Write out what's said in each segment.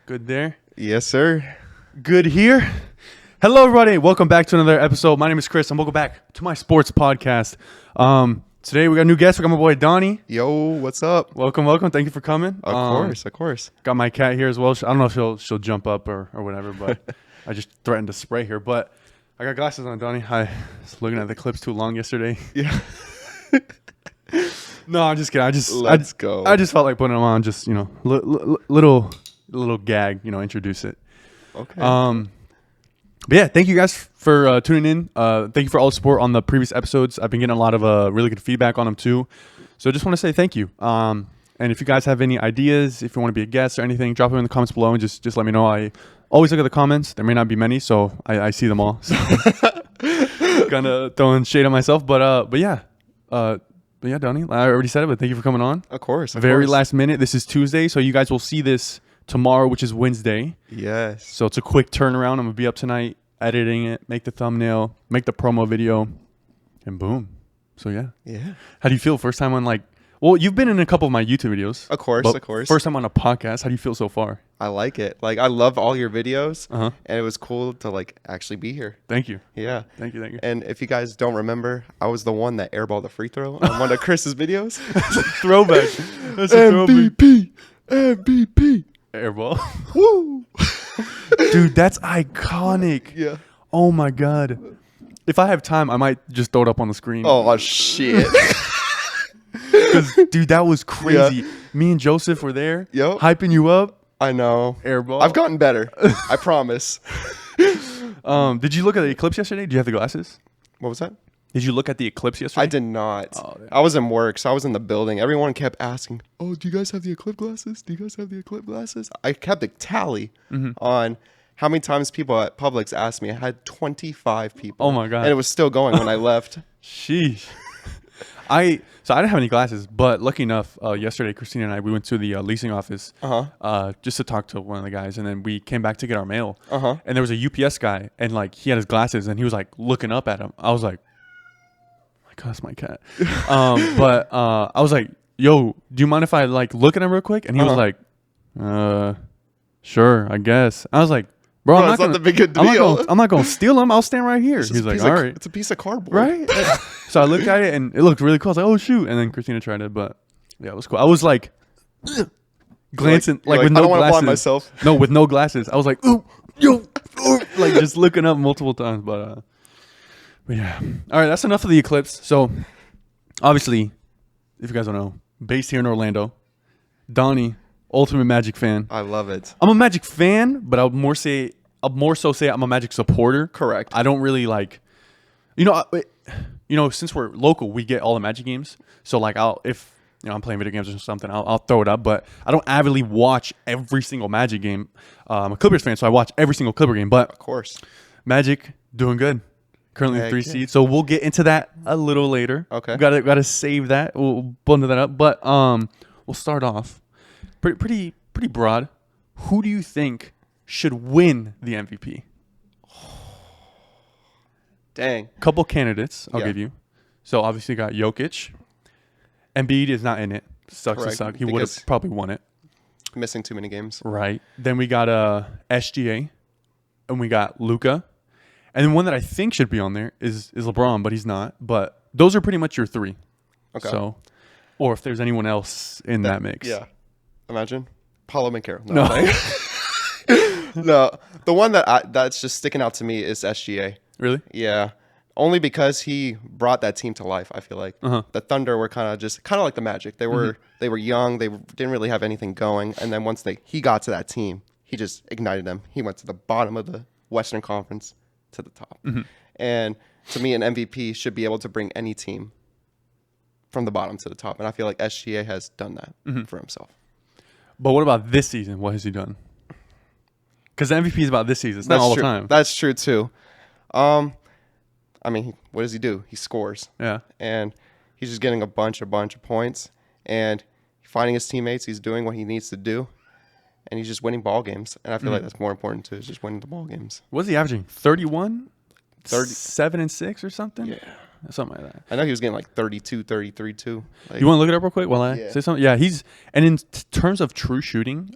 Good there. Yes, sir. Good here. Hello, everybody. Welcome back to another episode. My name is Chris, and welcome back to my sports podcast. Today we got a new guest. We got my boy Donny. Yo, what's up? Welcome. Thank you for coming. Of course. Got my cat here as well. I don't know if she'll jump up or whatever, but I just threatened to spray her. But I got glasses on, Donny. I was looking at the clips too long yesterday. Yeah. No, I'm just kidding. Let's go. I just felt like putting them on. Just little gag. Introduce it. Okay. But yeah, thank you guys for tuning in. Thank you for all the support on the previous episodes. I've been getting a lot of really good feedback on them too. So I just want to say thank you. And if you guys have any ideas, if you want to be a guest or anything, drop them in the comments below and just let me know. I always look at the comments. There may not be many, so I see them all. So kind of throwing shade on myself, but yeah. But yeah, Donny, I already said it, but thank you for coming on. Of course. Very last minute. This is Tuesday, so you guys will see this tomorrow, which is Wednesday. Yes. So it's a quick turnaround. I'm going to be up tonight editing it, make the thumbnail, make the promo video, and boom. So yeah. Yeah. How do you feel first time on well, you've been in a couple of my YouTube videos. Of course. First time on a podcast. How do you feel so far? I like it. I love all your videos. Uh-huh. And it was cool to actually be here. Thank you. Yeah. Thank you. And if you guys don't remember, I was the one that airballed the free throw on one of Chris's videos. Throwback. That's a MVP. MVP. Airball. Woo. Dude, that's iconic. Yeah. Oh my God. If I have time, I might just throw it up on the screen. Oh, shit. Dude, that was crazy. Yeah. Me and Joseph were there, hyping you up. I know. Airball. I've gotten better. I promise. Did you look at the eclipse yesterday? Did you have the glasses? What was that? Did you look at the eclipse yesterday? I did not. Oh, yeah. I was in work, so I was in the building. Everyone kept asking, "Oh, do you guys have the eclipse glasses? Do you guys have the eclipse glasses?" I kept a tally on how many times people at Publix asked me. I had 25 people. Oh my God. And it was still going when I left. Sheesh. So I didn't have any glasses, but lucky enough, yesterday Christina and I, we went to the leasing office just to talk to one of the guys, and then we came back to get our mail. And there was a UPS guy, and he had his glasses, and he was looking up at him. I was like, "Oh my God, that's my cat." But I was like, "Yo, do you mind if I look at him real quick?" And he was like, "Sure, I guess." I was like, Bro, it's not the big deal. I'm not gonna steal them. I'll stand right here. He's like, all right. It's a piece of cardboard. Right? So I looked at it, and it looked really cool. I was like, oh, shoot. And then Christina tried it, but yeah, it was cool. I was glancing, with no I don't glasses. want to blind myself. No, with no glasses. I was like, ooh, yo, ooh, just looking up multiple times. But yeah. All right, that's enough of the eclipse. So obviously, if you guys don't know, based here in Orlando, Donny, ultimate Magic fan. I love it. I'm a Magic fan, but I'll more so say I'm a Magic supporter. Correct. I don't really since we're local, we get all the Magic games. So if I'm playing video games or something, I'll throw it up. But I don't avidly watch every single Magic game. I'm a Clippers fan, so I watch every single Clipper game. But of course, Magic doing good. Currently 3 seeds. So we'll get into that a little later. Okay. Gotta save that. We'll bundle that up. But we'll start off. Pretty broad. Who do you think should win the MVP? Dang. Couple candidates I'll give you. So obviously you got Jokic. Embiid is not in it. Sucks to suck. He would have probably won it. Missing too many games. Right. Then we got SGA. And we got Luka. And then one that I think should be on there is LeBron, but he's not. But those are pretty much your three. Okay. So, or if there's anyone else in that mix. Yeah. Imagine Paulo Banchero. No. No, the one that's just sticking out to me is SGA. Really? Yeah, only because he brought that team to life. I feel like the Thunder were kind of like the Magic. They were young. They didn't really have anything going, and then once he got to that team, he just ignited them. He went to the bottom of the Western Conference to the top. And to me, an MVP should be able to bring any team from the bottom to the top, and I feel like SGA has done that for himself. But what about this season? What has he done? Because the MVP is about this season. It's not all the time. That's true, too. I mean, what does he do? He scores. Yeah. And he's just getting a bunch of points. And finding his teammates. He's doing what he needs to do. And he's just winning ball games. And I feel like that's more important, too, is just winning the ball games. What's he averaging? 31? 7 and 6 or something? Yeah. Something like that. I know he was getting 32, 33, too. You want to look it up real quick while I say something? Yeah, and in terms of true shooting,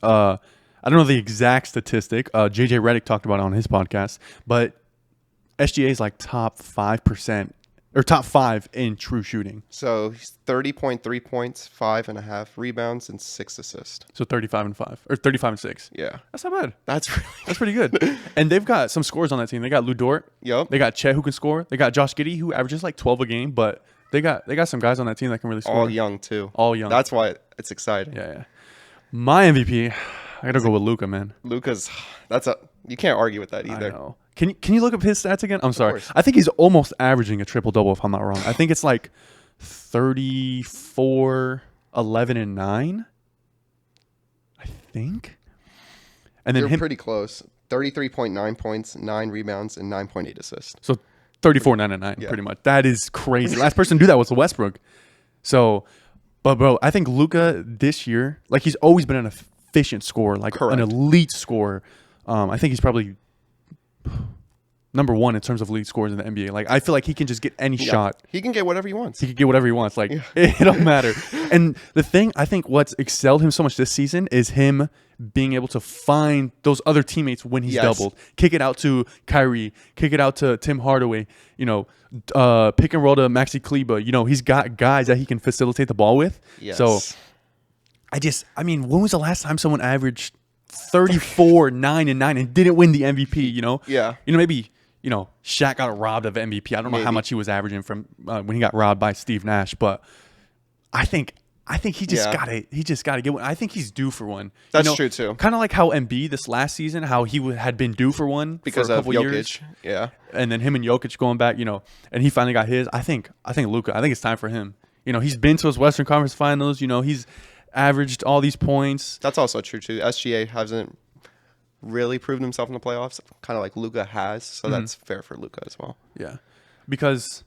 I don't know the exact statistic. JJ Redick talked about it on his podcast, but SGA is like top 5% or top 5 in true shooting. So he's 30.3 points, 5.5 rebounds, and 6 assists. So 35 and 5 or 35 and 6. Yeah. That's not bad. That's Pretty good. And they've got some scores on that team. They got Lou Dort. Yep. They got Chet who can score. They got Josh Giddey who averages like 12 a game, but they got some guys on that team that can really score. All young too. All young. That's why it's exciting. Yeah. My MVP, I got to go with Luka, man. Luka's you can't argue with that either. I know. Can you look up his stats again? I'm sorry. course. I think he's almost averaging a triple-double if I'm not wrong. I think it's like 34, 11, and 9. I think. And then You're pretty close. 33.9 points, 9 rebounds, and 9.8 assists. So 34, 9, and 9, pretty much. That is crazy. Last person to do that was Westbrook. So, but bro, I think Luka this year, like he's always been an efficient scorer, like Correct. an elite scorer. I think he's probably number 1 in terms of lead scorers in the NBA. Like I feel like he can just get any shot. He can get whatever he wants. He could get whatever he wants. Like it don't matter. And the thing I think what's excelled him so much this season is him being able to find those other teammates when he's doubled. Kick it out to Kyrie. Kick it out to Tim Hardaway. You know, pick and roll to Maxi Kleba. You know, he's got guys that he can facilitate the ball with. Yes. So I mean, when was the last time someone averaged 34, 9, and 9 and didn't win the MVP, you know? Yeah. You know, maybe, you know, Shaq got robbed of MVP. I don't know how much he was averaging from when he got robbed by Steve Nash, but I think he just gotta get one. I think he's due for one. That's true too. Kind of like how Embiid this last season, how he had been due for one Because for a of couple Jokic. years. Yeah. And then him and Jokic going back, you know, and he finally got his. I think Luka. I think it's time for him. You know, he's been to his Western Conference Finals. You know, he's averaged all these points. That's also true too. SGA hasn't really proven himself in the playoffs, kind of like Luka has. So that's fair for Luka as well. Yeah, because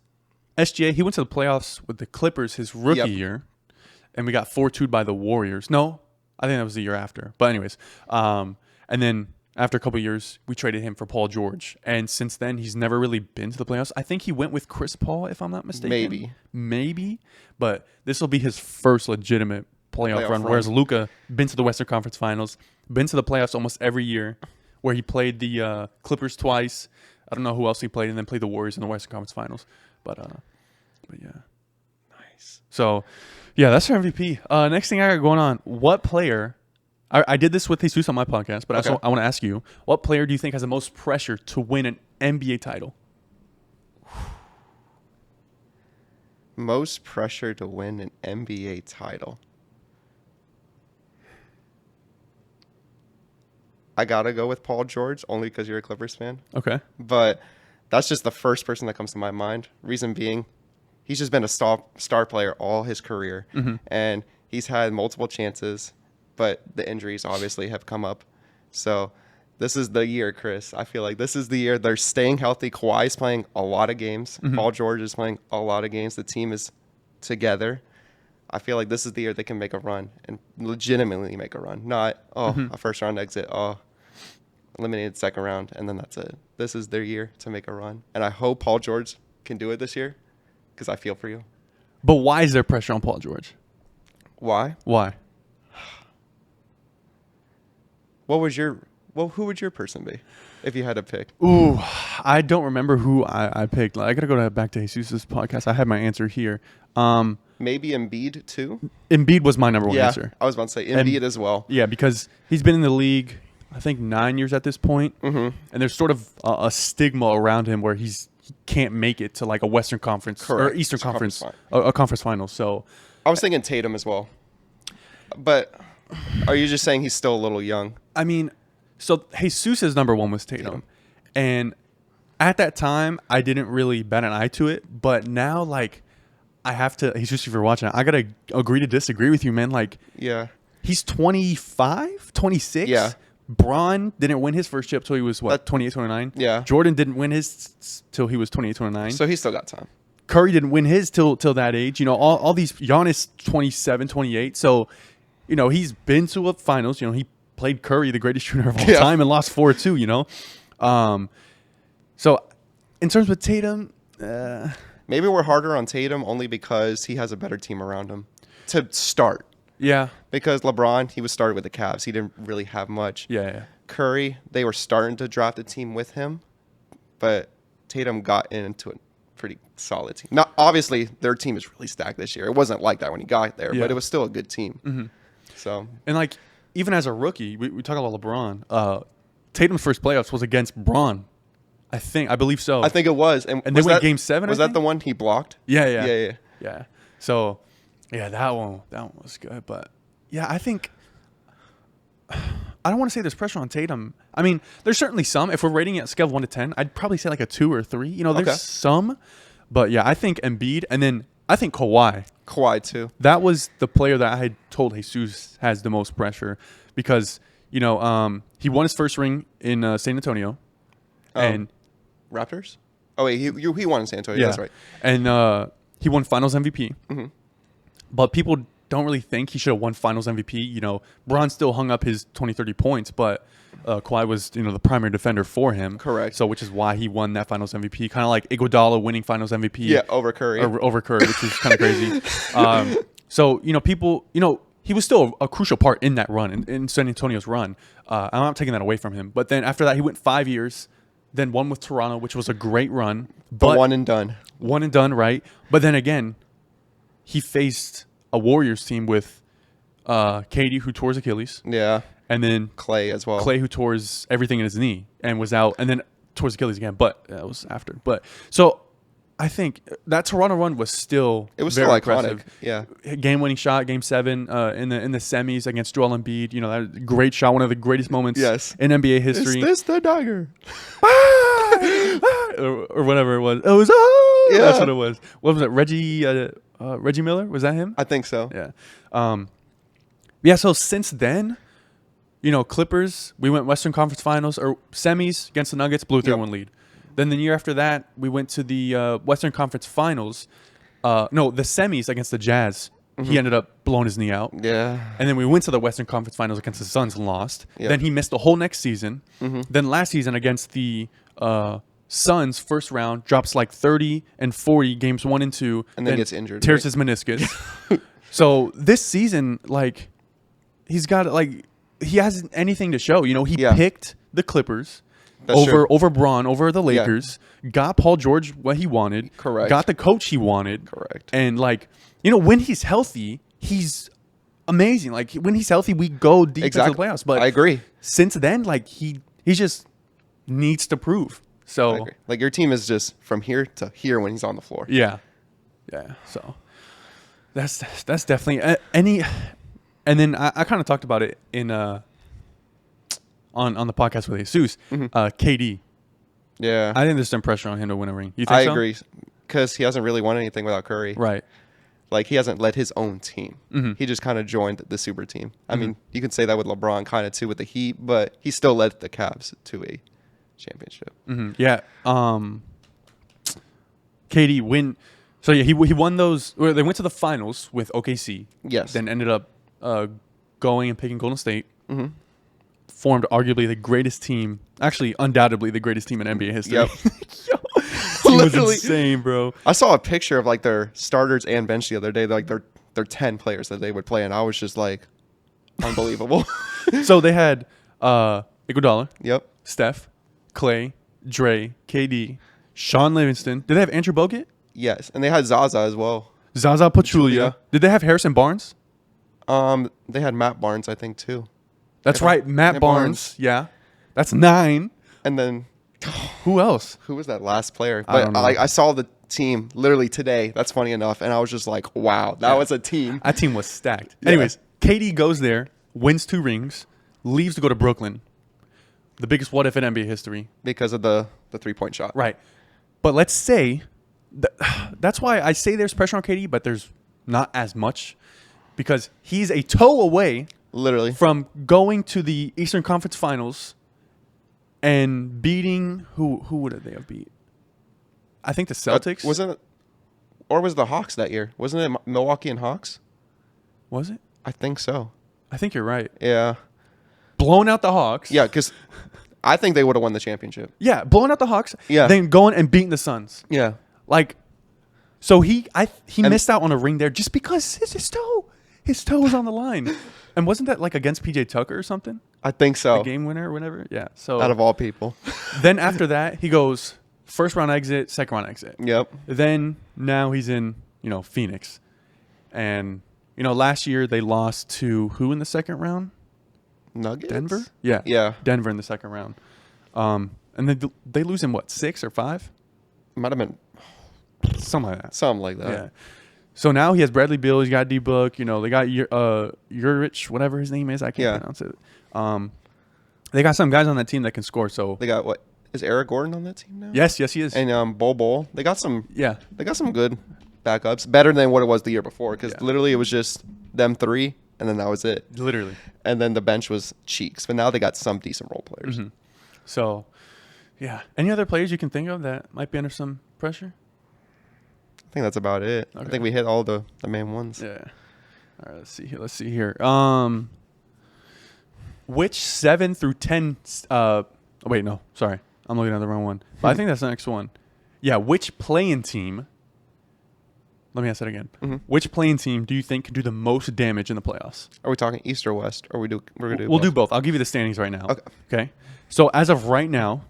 SGA, he went to the playoffs with the Clippers his rookie year, and we got 4-2'd by the Warriors. No, I think that was the year after. But anyways, and then after a couple of years, we traded him for Paul George, and since then he's never really been to the playoffs. I think he went with Chris Paul, if I'm not mistaken. Maybe, but this will be his first legitimate playoff run. Whereas Luka been to the Western Conference Finals, been to the playoffs almost every year, where he played the Clippers twice. I don't know who else he played, and then played the Warriors in the Western Conference Finals. But yeah, nice. So yeah, that's our MVP. Next thing I got going on, what player? I did this with Jesus on my podcast, but I want to ask you, what player do you think has the most pressure to win an NBA title? Most pressure to win an NBA title. I gotta go with Paul George, only because you're a Clippers fan. Okay. But that's just the first person that comes to my mind. Reason being, he's just been a star player all his career. And he's had multiple chances, but the injuries obviously have come up. So this is the year, Chris. I feel like this is the year they're staying healthy. Kawhi's playing a lot of games. Paul George is playing a lot of games. The team is together. I feel like this is the year they can make a run and legitimately make a run. Not, a first round exit, eliminated second round, and then that's it. This is their year to make a run. And I hope Paul George can do it this year because I feel for you. But why is there pressure on Paul George? Why? Why? Who would your person be if you had to pick? Ooh, I don't remember who I picked. I got to go back to Jesus' podcast. I had my answer here. Maybe Embiid too? Embiid was my number one answer. I was about to say Embiid as well. Yeah, because he's been in the league, I think, 9 years at this point. And there's sort of a stigma around him where he can't make it to like a Western Conference or Eastern Conference, a conference final. So I was thinking Tatum as well. But are you just saying he's still a little young? I mean, so Jesus' number one was Tatum. And at that time, I didn't really bat an eye to it. But now, like, I have to, Jesus, if you're watching, I got to agree to disagree with you, man. Like, he's 25, 26. Yeah. Braun didn't win his first chip till he was, 28, 29? Yeah. Jordan didn't win his till he was 28, 29. So he's still got time. Curry didn't win his till that age. You know, all these, Giannis 27, 28. So, you know, he's been to a finals. You know, he played Curry, the greatest shooter of all time, and lost 4-2, you know. So in terms of Tatum, maybe we're harder on Tatum only because he has a better team around him to start. Yeah. Because LeBron, he was started with the Cavs. He didn't really have much. Yeah. Curry, they were starting to draft a team with him, but Tatum got into a pretty solid team. Now, obviously, their team is really stacked this year. It wasn't like that when he got there, but it was still a good team. Mm-hmm. So, and like even as a rookie, we talk about LeBron. Tatum's first playoffs was against Braun. I believe so. I think it was. And they went Game 7. Was that the one he blocked? Yeah. So, yeah, that one was good. But yeah, I think I don't want to say there's pressure on Tatum. I mean, there's certainly some. If we're rating it on a scale of 1 to 10, I'd probably say like a 2 or 3. You know, there's some. But yeah, I think Embiid, and then I think Kawhi. Kawhi too. That was the player that I had told Jesus has the most pressure because he won his first ring in San Antonio, and Raptors. Oh wait, he won in San Antonio. Yeah. That's right. And he won Finals MVP. Mm-hmm. But people don't really think he should have won Finals MVP. You know, Bron still hung up his 20, 30 points, but Kawhi was the primary defender for him. Correct. So which is why he won that Finals MVP. Kind of like Iguodala winning Finals MVP. Yeah, over Curry. Over Curry, which is kind of crazy. So people, he was still a crucial part in that run, in San Antonio's run. I'm not taking that away from him. But then after that, he went 5 years, then one with Toronto, which was a great run. But one and done. One and done, right? But then again, he faced a Warriors team with KD, who tore his Achilles. Yeah. And then Clay as well. Clay, who tore everything in his knee and was out, and then tore his Achilles again. But that was after. But so I think that Toronto run was still still iconic. Impressive. Yeah. Game-winning shot, Game 7 in the semis against Joel Embiid. That great shot, one of the greatest moments in NBA history. Is this the dagger? or whatever it was. It was that's what it was. What was it? Reggie Miller? Was that him? I think so. Yeah. So since then, Clippers, we went Western Conference Finals or semis against the Nuggets, blew 3-1 lead. Then the year after that, we went to the Western Conference Finals. The semis against the Jazz. Mm-hmm. He ended up blowing his knee out. Yeah. And then we went to the Western Conference Finals against the Suns and lost. Yep. Then he missed the whole next season. Mm-hmm. Then last season against the Suns, first round, drops like 30 and 40 games 1 and 2. And then gets injured. Tears his meniscus. So this season, he's got he hasn't anything to show. He picked the Clippers. Over Braun, over the Lakers, got Paul George what he wanted. Correct. Got the coach he wanted. Correct. And when he's healthy, he's amazing. When he's healthy, we go deep into the playoffs. But I agree. Since then, he just needs to prove. So your team is just from here to here when he's on the floor. Yeah. So that's definitely any. And then I kind of talked about it in on the podcast with Jesus. Mm-hmm. KD. Yeah. I think there's some pressure on him to win a ring. You think I agree. Because he hasn't really won anything without Curry. Right. He hasn't led his own team. Mm-hmm. He just kind of joined the super team. I mean, you can say that with LeBron kind of too with the Heat, but he still led the Cavs to a championship. Mm-hmm. Yeah. KD win. So yeah, he won those. They went to the finals with OKC. Yes. Then ended up going and picking Golden State. Mm-hmm. Formed arguably the greatest team, actually undoubtedly the greatest team in NBA history. Yep. Team was insane, bro. I saw a picture of their starters and bench the other day. They're 10 players that they would play, and I was just unbelievable. So they had Iguodala. Yep. Steph, Clay, Dre, KD, Sean Livingston. Did they have Andrew Bogut? Yes, and they had Zaza as well. Zaza Pachulia. Did they have Harrison Barnes? They had Matt Barnes, I think, too. That's right, Matt Barnes. Yeah, that's 9. And then who else? Who was that last player? I don't know. I saw the team literally today. That's funny enough, and I was just like, "Wow, that was a team." That team was stacked. Yeah. Anyways, KD goes there, wins 2 rings, leaves to go to Brooklyn. The biggest what if in NBA history because of the 3-point shot. Right, but let's say that's why I say there's pressure on KD, but there's not as much because he's a toe away. Literally. From going to the Eastern Conference Finals and beating who would they have beat? I think the Celtics. Wasn't it? Or was the Hawks that year? Wasn't it Milwaukee and Hawks? Was it? I think so. I think you're right. Yeah. Blown out the Hawks. Yeah, because I think they would have won the championship. Yeah, blowing out the Hawks. Yeah. Then going and beating the Suns. Yeah. So he missed out on a ring there just because his his toe was on the line. And wasn't that like against PJ Tucker or something? I think so. The game winner or whatever. Yeah. So out of all people. then after that, he goes first round exit, second round exit. Yep. Then now he's in, Phoenix. And, last year they lost to who in the second round? Nuggets? Denver? Yeah. Yeah. Denver in the second round. And then they lose in what, 6 or 5? Might have been Something like that. something like that. Yeah. So now he has Bradley Beal. He's got D-Book. They got Urich, whatever his name is. I can't pronounce it. They got some guys on that team that can score. So They got what? Is Eric Gordon on that team now? yes, he is. And Bol. They got some. Yeah. They got some good backups, better than what it was the year before. Because literally it was just them 3, and then that was it. Literally. And then the bench was cheeks, but now they got some decent role players. Mm-hmm. So, yeah. Any other players you can think of that might be under some pressure? I think that's about it. Okay. I think we hit all the main ones. Yeah. All right. Let's see here. Which 7 through 10? Wait, no. Sorry, I'm looking at the wrong one. But I think that's the next one. Yeah. Which play-in team? Let me ask that again. Mm-hmm. Which play-in team do you think can do the most damage in the playoffs? Are we talking East or West? Or we're gonna do We'll both? do both. I'll give you the standings right now. Okay. Okay. So as of right now,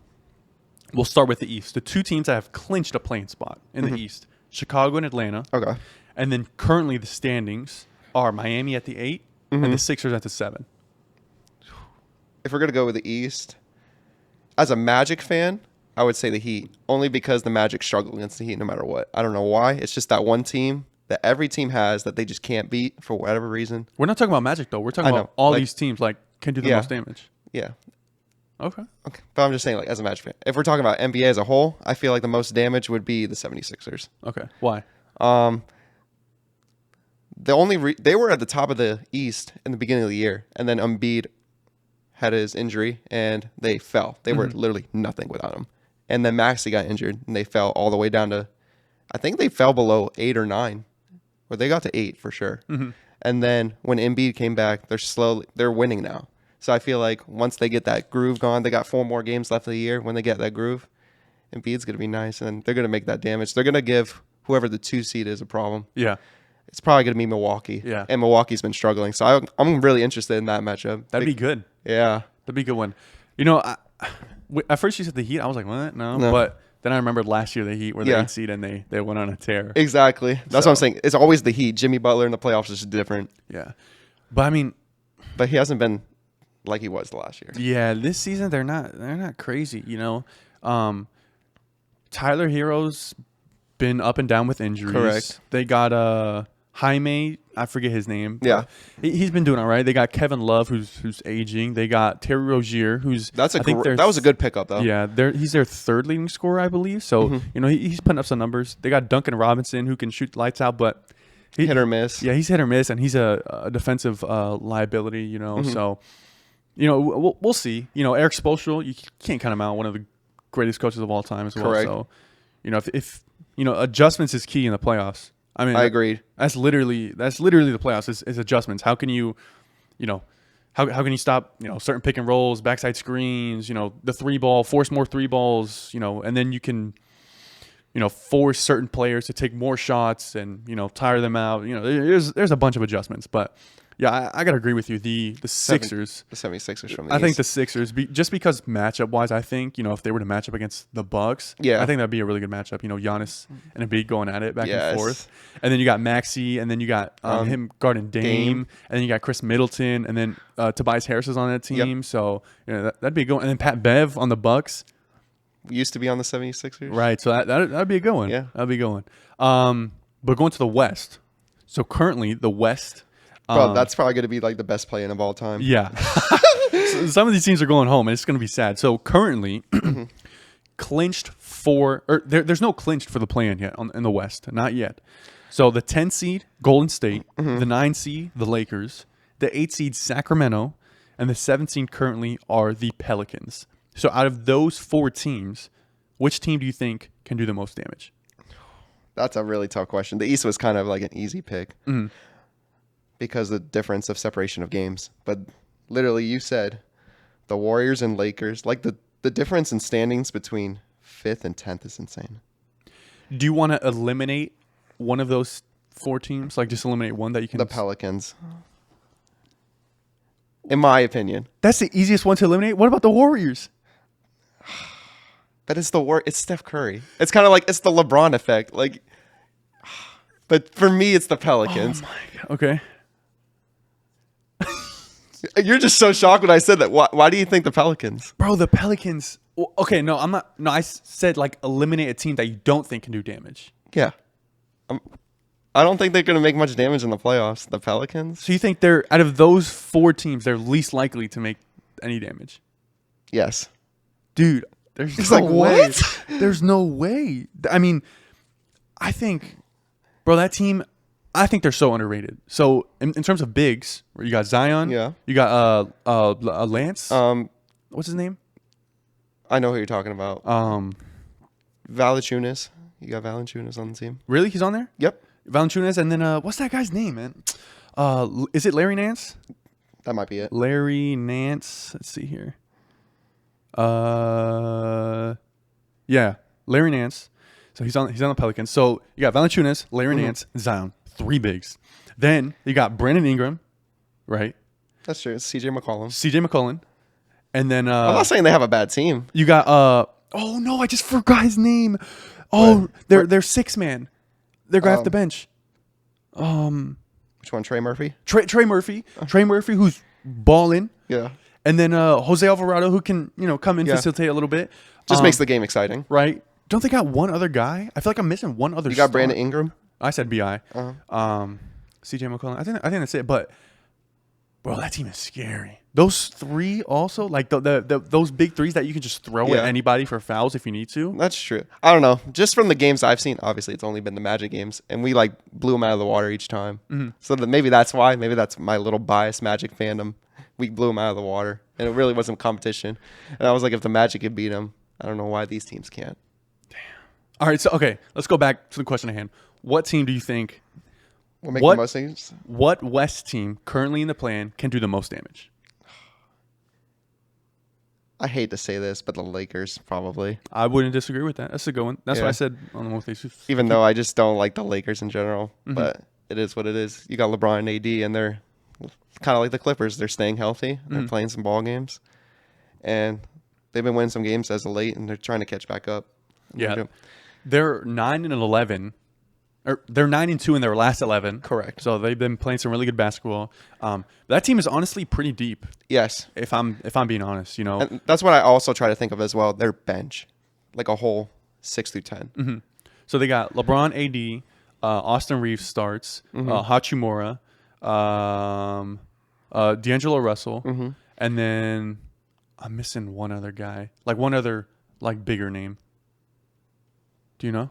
we'll start with the East. The 2 teams that have clinched a play-in spot in the East: Chicago and Atlanta. Okay. And then currently the standings are Miami at the 8 and the Sixers at the 7. If we're gonna go with the East, as a Magic fan, I would say the Heat, only because the Magic struggle against the Heat no matter what. I don't know why. It's just that one team that every team has that they just can't beat for whatever reason. We're not talking about Magic though. We're talking about all these teams can do the most damage. Yeah. Okay. But I'm just saying, as a Magic fan, if we're talking about NBA as a whole, I feel like the most damage would be the 76ers. Okay. Why? They were at the top of the East in the beginning of the year, and then Embiid had his injury, and they fell. They were literally nothing without him. And then Maxey got injured, and they fell all the way down to, I think they fell below 8 or 9, or they got to 8 for sure. Mm-hmm. And then when Embiid came back, they're winning now. So I feel like once they get that groove gone, they got 4 more games left of the year. When they get that groove, Embiid's going to be nice, and they're going to make that damage. They're going to give whoever the 2 seed is a problem. Yeah. It's probably going to be Milwaukee. Yeah. And Milwaukee's been struggling. So I'm really interested in that matchup. That'd be good. Yeah. That'd be a good one. At first you said the Heat. I was like, what? No. But then I remembered last year the Heat were the 8 seed and they went on a tear. Exactly. That's what I'm saying. It's always the Heat. Jimmy Butler in the playoffs is just different. Yeah. But I mean. But he hasn't been like he was last year. Yeah. This season they're not crazy, Tyler Hero's been up and down with injuries. Correct. They got Jaime, I forget his name. Yeah. He's been doing all right. They got Kevin Love, who's aging. They got Terry Rozier, that was a good pickup though. Yeah, he's their 3rd leading scorer, I believe. So he's putting up some numbers. They got Duncan Robinson, who can shoot lights out, but hit or miss. Yeah, he's hit or miss, and he's a defensive liability. So we'll see. Eric Spoelstra, you can't count him out. One of the greatest coaches of all time as well. Correct. So if adjustments is key in the playoffs. I mean, I agreed. That's literally the playoffs is adjustments. How can you, how can you stop, certain pick and rolls, backside screens, the 3 ball, force more 3 balls, and then you can, force certain players to take more shots and, tire them out. There's a bunch of adjustments, but yeah, I got to agree with you. The Sixers. The 76ers from the I East. think the Sixers, just because matchup-wise, I think, if they were to match up against the Bucs, I think that'd be a really good matchup. Giannis and Embiid going at it back and forth. And then you got Maxey, and then you got him guarding Dame, and then you got Chris Middleton, and then Tobias Harris is on that team. Yep. So, that'd be a good one. And then Pat Bev on the Bucs. Used to be on the 76ers. Right, so that'd be a good one. Yeah. That'd be a good one. But going to the West. So currently, the West... Bro, that's probably going to be like the best play-in of all time. Yeah. So some of these teams are going home, and it's going to be sad. So currently, clinched there's no clinched for the play-in yet in the West. Not yet. So the 10 seed, Golden State, the 9 seed, the Lakers, the 8 seed, Sacramento, and the 7 seed currently are the Pelicans. So out of those 4 teams, which team do you think can do the most damage? That's a really tough question. The East was kind of like an easy pick. Mm-hmm. Because of the difference of separation of games. But literally, you said the Warriors and Lakers, like the difference in standings between 5th and 10th is insane. Do you want to eliminate one of those 4 teams? Like just eliminate one that you can. The Pelicans. In my opinion. That's the easiest one to eliminate. What about the Warriors? That is the worst. It's Steph Curry. It's kind of like it's the LeBron effect. Like, but for me, it's the Pelicans. Oh my God. Okay. You're just so shocked when I said that. Why do you think the Pelicans? Bro, the Pelicans. Well, okay, no, I'm not. No, I said like eliminate a team that you don't think can do damage. Yeah. I don't think they're going to make much damage in the playoffs. The Pelicans? So you think they're out of those 4 teams, they're least likely to make any damage? Yes. Dude, there's It's no like, way. what? There's no way. I mean, I think, bro, that team, I think they're so underrated. So in terms of bigs, where you got Zion, Yeah. you got Lance. What's his name? I know who you're talking about. Valanciunas. You got Valanciunas on the team. Really? He's on there? Yep. Valanciunas, and then what's that guy's name, man? Is it Larry Nance? That might be it. Larry Nance. Let's see here. Yeah, Larry Nance. So he's on the Pelicans. So you got Valanciunas, Larry Nance, Zion, 3 bigs. Then you got Brandon Ingram, right? That's true. It's CJ McCollum. CJ McCollum, and then I'm not saying they have a bad team. you got oh no, I just forgot his name. Oh, they're 6-man. They're guy off the bench. Which one? Trey Murphy? Trey Murphy. Trey Murphy, who's balling. Yeah. And then Jose Alvarado, who can, come and Yeah. facilitate a little bit. Just makes the game exciting. Right. Don't they got one other guy? I feel like I'm missing one other You got star. Brandon Ingram? I said BI. Uh-huh. CJ McCollum. I think that's it. But bro, that team is scary. Those 3 also, like those big 3s that you can just throw at anybody for fouls if you need to. That's true. I don't know. Just from the games I've seen, obviously it's only been the Magic games, and we like blew them out of the water each time. Mm-hmm. So maybe that's why. Maybe that's my little biased Magic fandom. We blew them out of the water, and it really wasn't competition. And I was like, if the Magic could beat them, I don't know why these teams can't. All right, so okay, let's go back to the question at hand. What team do you think? We'll make the most things. What West team currently in the plan can do the most damage? I hate to say this, but the Lakers probably. I wouldn't disagree with that. That's a good one. That's what I said on the most things. Even though I just don't like the Lakers in general, but it is what it is. You got LeBron and AD, and they're kind of like the Clippers. They're staying healthy. They're playing some ball games, and they've been winning some games as of late, and they're trying to catch back up. Yeah, they're 9-11. Or they're 9-2 in their last 11. Correct. So they've been playing some really good basketball. That team is honestly pretty deep. Yes. If I'm being honest, And that's what I also try to think of as well. Their bench, like a whole 6 through 10. So they got LeBron, AD, Austin Reeves starts, Hachimura, D'Angelo Russell, and then I'm missing one other guy, like one other like bigger name. Do you know?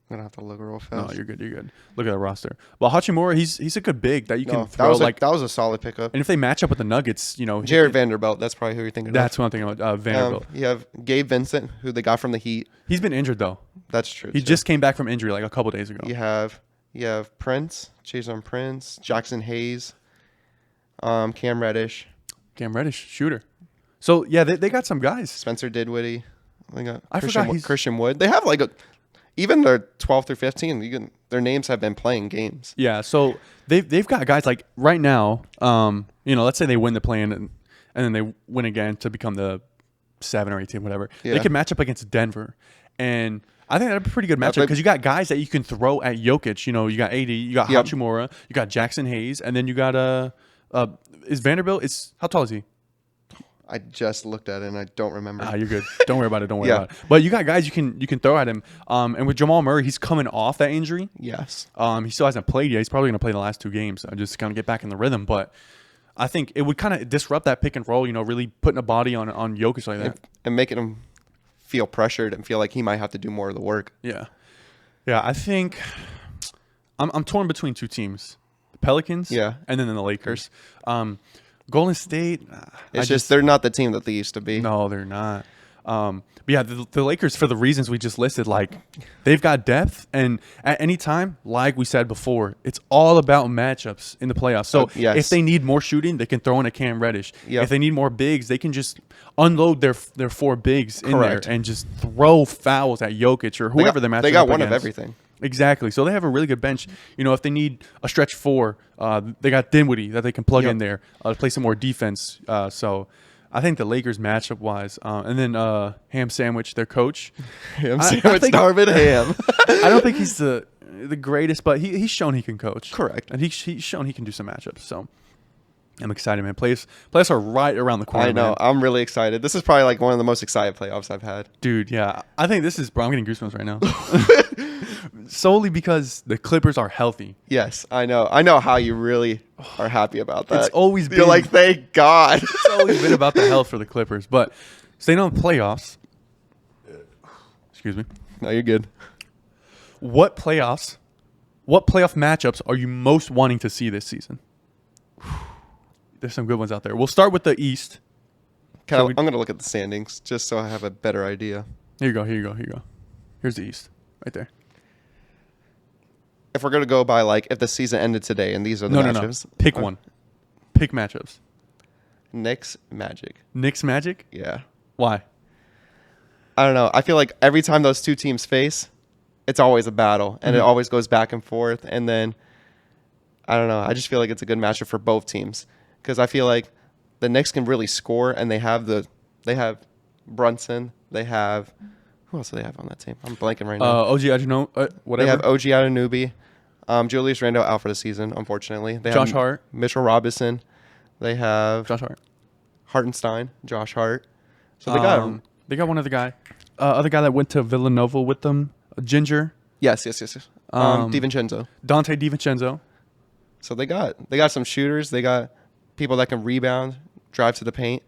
I'm gonna have to look real fast. No, you're good. You're good. Look at the roster. Well, Hachimura, he's a good big that you can throw. That was a solid pickup. And if they match up with the Nuggets, Jared Vanderbilt. That's probably who you're thinking of. That's what I'm thinking about. Vanderbilt. You have Gabe Vincent, who they got from the Heat. He's been injured though. That's true. He just came back from injury like a couple days ago. You have Prince, Jason Prince, Jackson Hayes, Cam Reddish, shooter. So yeah, they got some guys. Spencer Dinwiddie. They got I forgot Christian Wood. They have like even their 12 through 15. Their names have been playing games. Yeah, so they've got guys like right now. Let's say they win the play-in and then they win again to become the 7 or 8 team, whatever. Yeah. They could match up against Denver, and I think that'd be a pretty good matchup because you got guys that you can throw at Jokic. You got AD, you got Hachimura, you got Jackson Hayes, and then you got is Vanderbilt? How tall is he? I just looked at it and I don't remember. You're good. Don't worry about it. Don't worry about it. But you got guys you can throw at him. And with Jamal Murray, he's coming off that injury. Yes. He still hasn't played yet. He's probably going to play the last 2 games just to kind of get back in the rhythm. But I think it would kind of disrupt that pick and roll. Really putting a body on Jokic like that and making him feel pressured and feel like he might have to do more of the work. Yeah. I think I'm torn between 2 teams, the Pelicans. Yeah. And then the Lakers. Golden State. It's just they're not the team that they used to be. No, they're not. But yeah, the Lakers, for the reasons we just listed, like they've got depth, and at any time, like we said before, it's all about matchups in the playoffs. So if they need more shooting, they can throw in a Cam Reddish. Yep. If they need more bigs, they can just unload their 4 bigs in there and just throw fouls at Jokic or whoever they're matching up They got one against. of everything. Exactly. So they have a really good bench. You know, if they need a stretch four, they got Dinwiddie that they can plug in there to play some more defense. So I think the Lakers matchup wise, and then Ham Sandwich, their coach. Ham Sandwich, Darvin Ham. I don't think he's the greatest, but he's shown he can coach. Correct. And he's shown he can do some matchups. So I'm excited, man. Playoffs are right around the corner. I know. Man. I'm really excited. This is probably like one of the most excited playoffs I've had. Dude, yeah. I think this is, bro, I'm getting goosebumps right now. Solely because the Clippers are healthy. Yes, I know. I know how you really are happy about that. It's always been. You're like, thank God. It's always been about the health for the Clippers. But staying on the playoffs. Excuse me. No, you're good. What playoff matchups are you most wanting to see this season? There's some good ones out there. We'll start with the East. I'm going to look at the standings just so I have a better idea. Here you go. Here's the East. Right there. If we're going to go by, like, if the season ended today and these are the matchups. No. Pick one. Pick matchups. Knicks, Magic. Knicks, Magic? Yeah. Why? I don't know. I feel like every time those two teams face, it's always a battle. And it always goes back and forth. And then, I don't know. I just feel like it's a good matchup for both teams. Because I feel like the Knicks can really score. And they have Brunson. They have... Who else do they have on that team? I'm blanking right now. OG Anunoby, whatever. They have OG Anunoby. Julius Randle out for the season, unfortunately. They Josh have Hart. Mitchell Robinson. They have Josh Hart. Hartenstein, Josh Hart. So they got one other guy. Other guy that went to Villanova with them. Ginger. Yes. DiVincenzo. Dante DiVincenzo. So they got some shooters. They got people that can rebound, drive to the paint.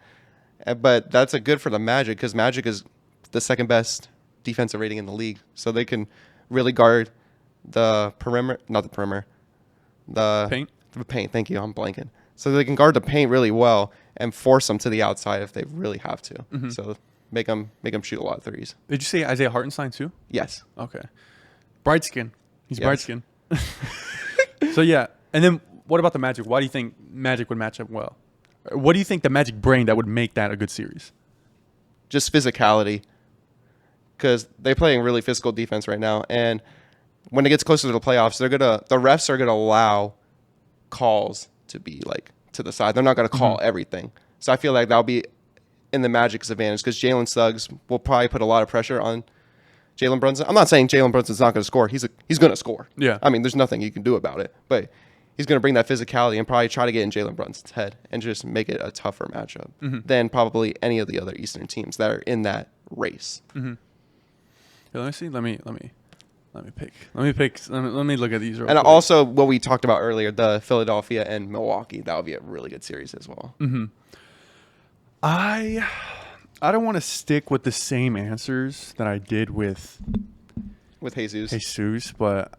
But that's a good for the Magic because Magic is the second best defensive rating in the league. So they can really guard the perimeter, not the perimeter, the paint. The paint. Thank you. I'm blanking. So they can guard the paint really well and force them to the outside if they really have to. Mm-hmm. So make them shoot a lot of threes. Did you say Isaiah Hartenstein too? Yes. Okay. Bright skin. He's bright skin. So yeah. And then what about the Magic? Why do you think Magic would match up well? What do you think the Magic bring that would make that a good series? Just physicality. Because they're playing really physical defense right now, and when it gets closer to the playoffs, the refs are gonna allow calls to be like to the side. They're not gonna call everything. So I feel like that'll be in the Magic's advantage because Jalen Suggs will probably put a lot of pressure on Jalen Brunson. I'm not saying Jalen Brunson's not gonna score. He's gonna score. Yeah. I mean, there's nothing you can do about it, but he's gonna bring that physicality and probably try to get in Jalen Brunson's head and just make it a tougher matchup than probably any of the other Eastern teams that are in that race. Mm-hmm. Let me see. Let me pick. Let me look at these. And also, what we talked about earlier, the Philadelphia and Milwaukee, that would be a really good series as well. Mm-hmm. I don't want to stick with the same answers that I did with Jesus, but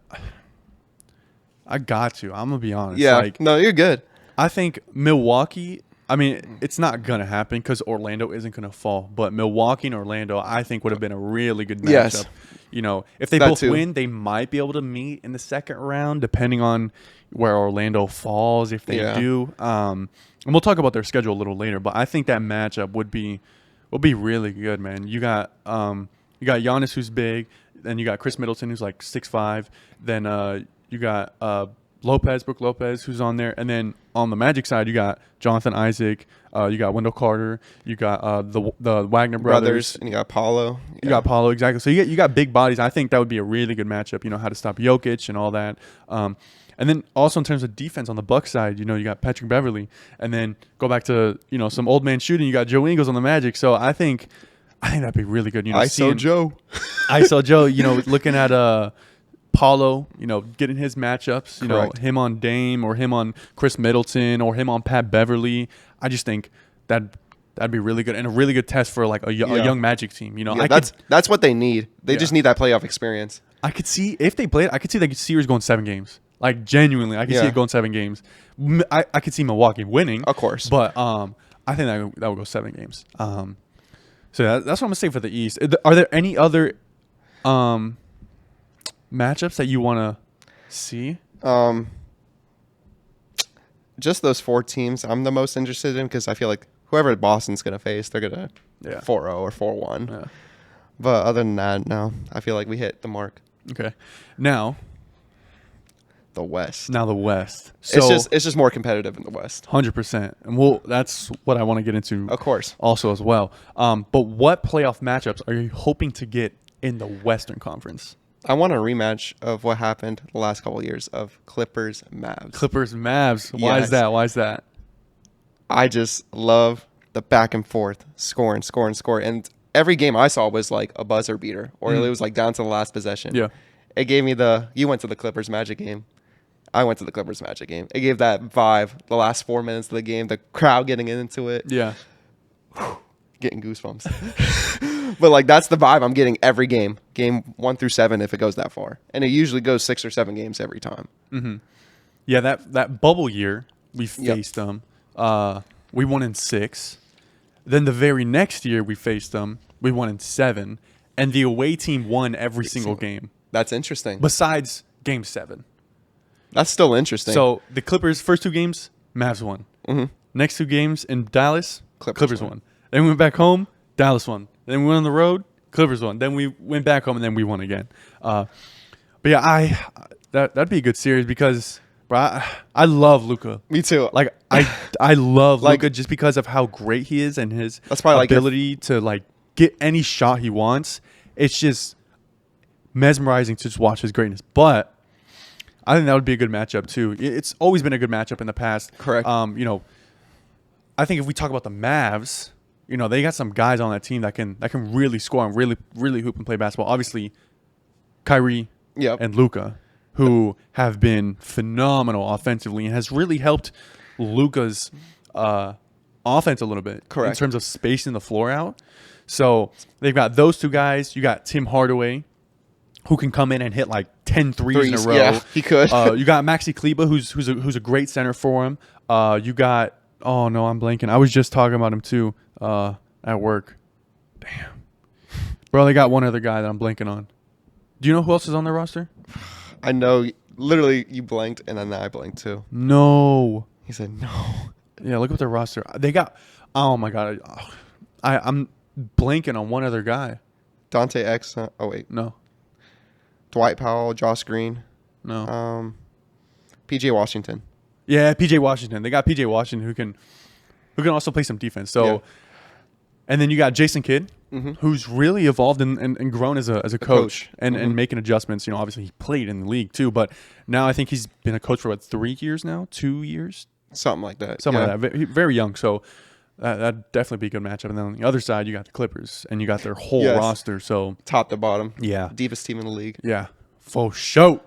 I got to. I'm gonna be honest. Yeah. No, you're good. I think Milwaukee. I mean, it's not going to happen because Orlando isn't going to fall. But Milwaukee and Orlando, I think, would have been a really good matchup. Yes. You know, if they both win, they might be able to meet in the second round, depending on where Orlando falls, if they do. And we'll talk about their schedule a little later. But I think that matchup would be really good, man. You got Giannis, who's big. Then you got Chris Middleton, who's like 6'5". Then you got Brook Lopez, who's on there. And then on the Magic side, you got Jonathan Isaac, you got Wendell Carter, you got the Wagner brothers. And you got Paulo. Yeah. You got Paulo, exactly. So you got big bodies. I think that would be a really good matchup, you know, how to stop Jokic and all that. And then also in terms of defense on the Bucs side, you know, you got Patrick Beverley. And then go back to, you know, some old man shooting. You got Joe Ingles on the Magic. So I think that'd be really good. You know, ISO Joe, you know, looking at Paulo, you know, getting his matchups, you Correct. know, him on Dame or him on Chris Middleton or him on Pat Beverly. I just think that'd be really good and a really good test for like a young Magic team. You know, that's what they need. They just need that playoff experience. I could see if they play it. I could see the series going 7 games. Like genuinely, I could see it going 7 games. I could see Milwaukee winning, of course, but I think that would go 7 games. So that's what I'm gonna say for the East. Are there any other matchups that you want to see? Just those 4 teams I'm the most interested in because I feel like whoever Boston's going to face, they're going to 4-0 or 4-1. Yeah. But other than that, no. I feel like we hit the mark. Okay. Now The West. the West. So It's just more competitive in the West. 100%. And that's what I want to get into. Of course. Also as well. But what playoff matchups are you hoping to get in the Western Conference? I want a rematch of what happened the last couple of years of Clippers Mavs. Clippers Mavs. Why is Yes. that? Why is that? I just love the back and forth, score. And every game I saw was like a buzzer beater, or it was like down to the last possession. Yeah. It gave me you went to the Clippers Magic game. I went to the Clippers Magic game. It gave that vibe, the last 4 minutes of the game, the crowd getting into it. Yeah. Getting goosebumps. But like that's the vibe I'm getting every game 1 through 7 if it goes that far, and it usually goes 6 or 7 games every time. Yeah, that bubble year we faced them. We won in 6. Then the very next year we faced them, we won in 7, and the away team won every single game That's interesting. besides Game 7. That's still interesting. So the Clippers first 2 games, Mavs won. Next 2 games in Dallas, Clippers won. Then we went back home, Dallas won. Then we went on the road, Clippers won. Then we went back home and then we won again. But yeah, that'd be a good series because bro, I love Luka. Me too. Like I love Like- Luka just because of how great he is and his That's probably like ability to like get any shot he wants. It's just mesmerizing to just watch his greatness. But I think that would be a good matchup too. It's always been a good matchup in the past. Correct. I think if we talk about the Mavs, they got some guys on that team that can really score and really hoop and play basketball. Obviously, Kyrie Yep. and Luka, who have been phenomenal offensively and has really helped Luka's offense a little bit. Correct. In terms of spacing the floor out. So they've got those 2 guys. You got Tim Hardaway, who can come in and hit like 10 threes in a row. Yeah, he could. You got Maxi Kleba, who's a great center for him. You got I'm blanking. I was just talking about him too at work. Damn, bro, they got one other guy that I'm blanking on. Do you know who else is on their roster? I know. Literally, you blanked, and then I blanked too. No. He said no. Yeah, look at their roster. They got. Oh my god, I'm blanking on one other guy. Dante X. Oh wait, No. Dwight Powell, Josh Green, No. PJ Washington. Yeah, PJ Washington. They got PJ Washington who can also play some defense. So, Yeah. and then you got Jason Kidd, who's really evolved and grown as a coach and making adjustments. Obviously he played in the league too, but now I think he's been a coach for 3 years now, 2 years, Something like that. something Yeah. like that. Very young, so that'd definitely be a good matchup. And then on the other side, you got the Clippers, and you got their whole Yes. roster. So Top to bottom. yeah, Deepest team in the league. yeah, for sure.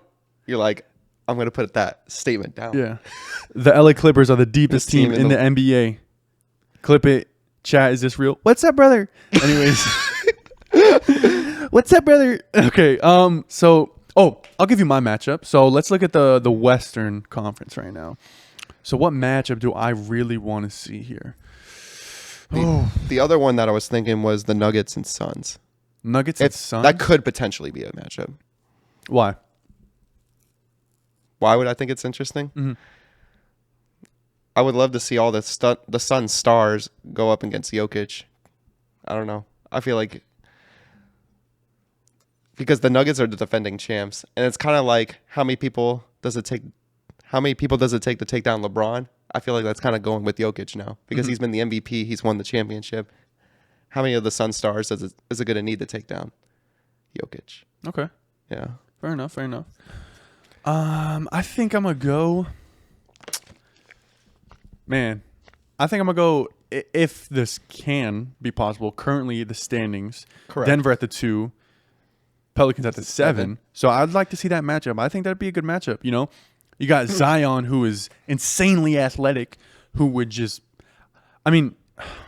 You're like, I'm going to put that statement down. Yeah. The LA Clippers are the deepest This team team in in the the- NBA. Clip it. Chat, is this real? What's up, brother? Anyways. What's up, brother? Okay. So, I'll give you my matchup. So, let's look at the Western Conference right now. So, what matchup do I really want to see here? The other one that I was thinking was the Nuggets and Suns. Nuggets and Suns? That could potentially be a matchup. Why? Why would I think it's interesting? Mhm. I would love to see all the Suns stars go up against Jokic. I don't know. I feel like because the Nuggets are the defending champs, and it's kind of like how many people does it take to take down LeBron? I feel like that's kind of going with Jokic now because he's been the MVP, he's won the championship. How many of the Sun stars is it going to need to take down Jokic? Okay. Yeah. Fair enough. I think I'm going to go. Man, I think I'm going to go, if this can be possible, currently the standings. Correct. Denver at the 2, Pelicans at the 7. So I'd like to see that matchup. I think that'd be a good matchup, You got Zion, who is insanely athletic, who would just, I mean,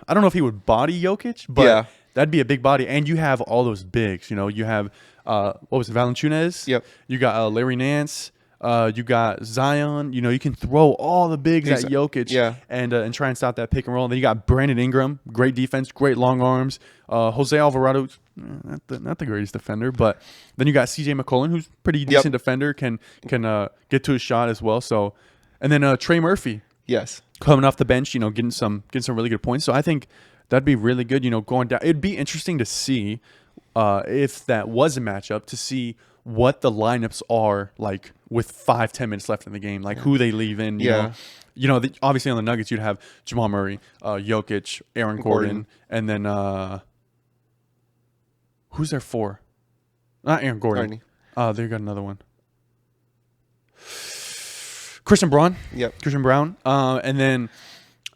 I don't know if he would body Jokic, but Yeah. that'd be a big body. And you have all those bigs, You have, what was it, Valanciunas? Yep. You got Larry Nance. You got Zion. You can throw all the bigs at Jokic Yeah. and try and stop that pick and roll. And then you got Brandon Ingram, great defense, great long arms. Jose Alvarado, not the greatest defender, but then you got CJ McCollum, who's pretty decent defender, can get to his shot as well. So, and then Trey Murphy Yes. coming off the bench, getting some really good points. So I think that'd be really good. Going down, it'd be interesting to see if that was a matchup, to see what the lineups are like with 5-10 minutes left in the game, like who they leave in. You know, obviously on the Nuggets you'd have Jamal Murray, Jokic, Aaron Gordon, and then who's there for? Not Aaron Gordon. They got another one. Christian Braun. Yep. Christian Brown. And then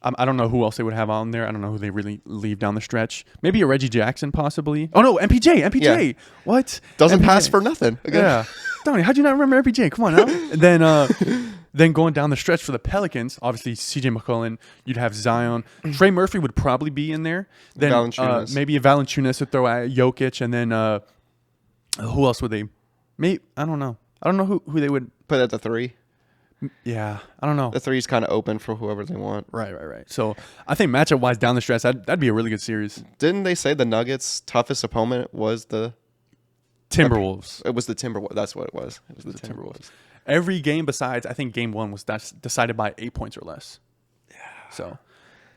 I don't know who else they would have on there. I don't know who they really leave down the stretch. Maybe a Reggie Jackson, possibly. Oh, no, MPJ. Yeah. What? Doesn't MPJ. pass for nothing. Okay. Yeah. Donny, how'd you not remember MPJ? Come on now. And then going down the stretch for the Pelicans, obviously CJ McCollum, you'd have Zion. Trey Murphy would probably be in there. Then maybe a Valanciunas would throw at Jokic. And then who else would they? Maybe, I don't know. I don't know who they would put at the 3. Yeah, I don't know. The 3 is kind of open for whoever they want. Right. So I think matchup-wise down the stretch, that'd be a really good series. Didn't they say the Nuggets' toughest opponent was the Timberwolves? It was the Timberwolves. That's what it was. It was the Timberwolves. Every game besides, I think game 1 was decided by 8 points or less. Yeah. So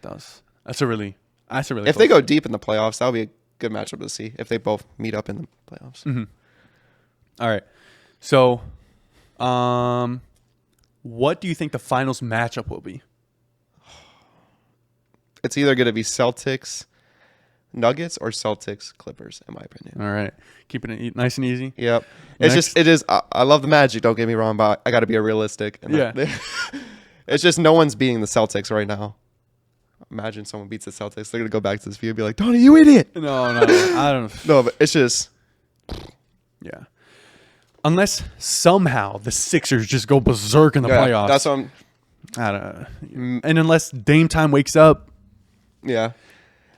that's a really if they go deep in the playoffs, that would be a good matchup to see if they both meet up in the playoffs. Mm-hmm. All right. So, what do you think the finals matchup will be? It's either going to be Celtics Nuggets or Celtics Clippers, in my opinion. All right. Keeping it nice and easy. Yep. It is. I love the Magic, don't get me wrong, but I got to be realistic. And it's just no one's beating the Celtics right now. Imagine someone beats the Celtics. They're going to go back to this view and be like, Donny, you idiot. No, I don't. No, but it's just. Yeah. Unless somehow the Sixers just go berserk in the playoffs. That's what I don't know. And unless Dame Time wakes up. Yeah.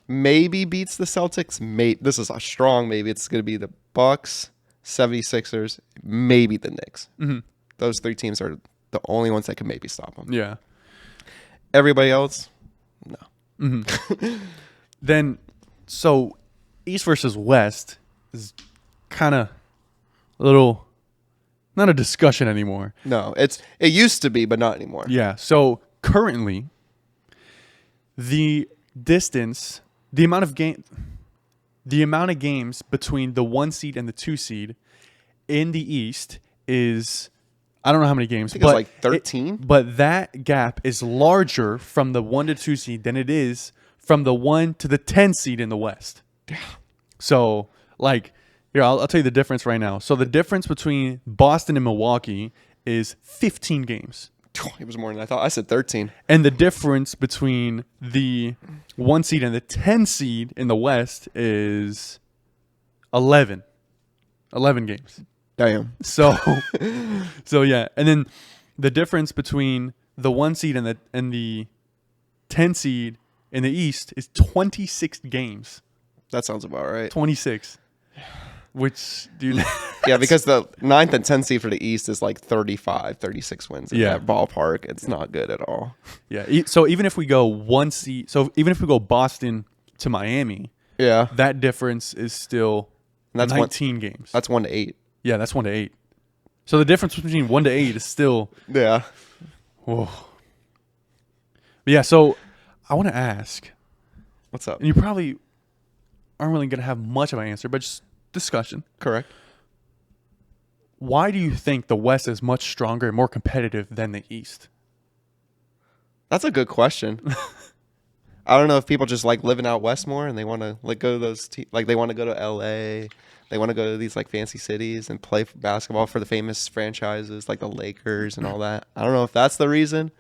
Maybe beats the Celtics. This is a strong maybe. It's going to be the Bucs, 76ers, maybe the Knicks. Mm-hmm. Those 3 teams are the only ones that can maybe stop them. Yeah. Everybody else, no. Mm-hmm. Then, so East versus West is kind of a little, not a discussion anymore. No, it used to be, but not anymore. Yeah. So currently, the distance, the amount of games between the 1 seed and the 2 seed in the East is, I don't know how many games, but it's like 13. But that gap is larger from the 1 to 2 seed than it is from the 1 to the 10 seed in the West. Yeah. So, like, here, I'll tell you the difference right now. So the difference between Boston and Milwaukee is 15 games. It was more than I thought. I said 13. And the difference between the 1 seed and the 10 seed in the West is 11. 11 games. Damn. So yeah. And then the difference between the 1 seed and the 10 seed in the East is 26 games. That sounds about right. 26. Which, dude. Yeah, because the 9th and 10th seed for the East is like 35, 36 wins in that ballpark. It's not good at all. Yeah. So even if we go 1 seed, so even if we go Boston to Miami, that difference is still 19 games. That's 1 to 8. Yeah, that's 1 to 8. So the difference between 1 to 8 is still. Yeah. Whoa. But yeah, so I want to ask. What's up? And you probably aren't really going to have much of an answer, but just discussion. Correct. Why do you think the West is much stronger and more competitive than the East? That's a good question. I don't know if people just like living out west more and they want to like go to those like they want to go to LA, they want to go to these like fancy cities and play basketball for the famous franchises like the Lakers and all that. I don't know if that's the reason.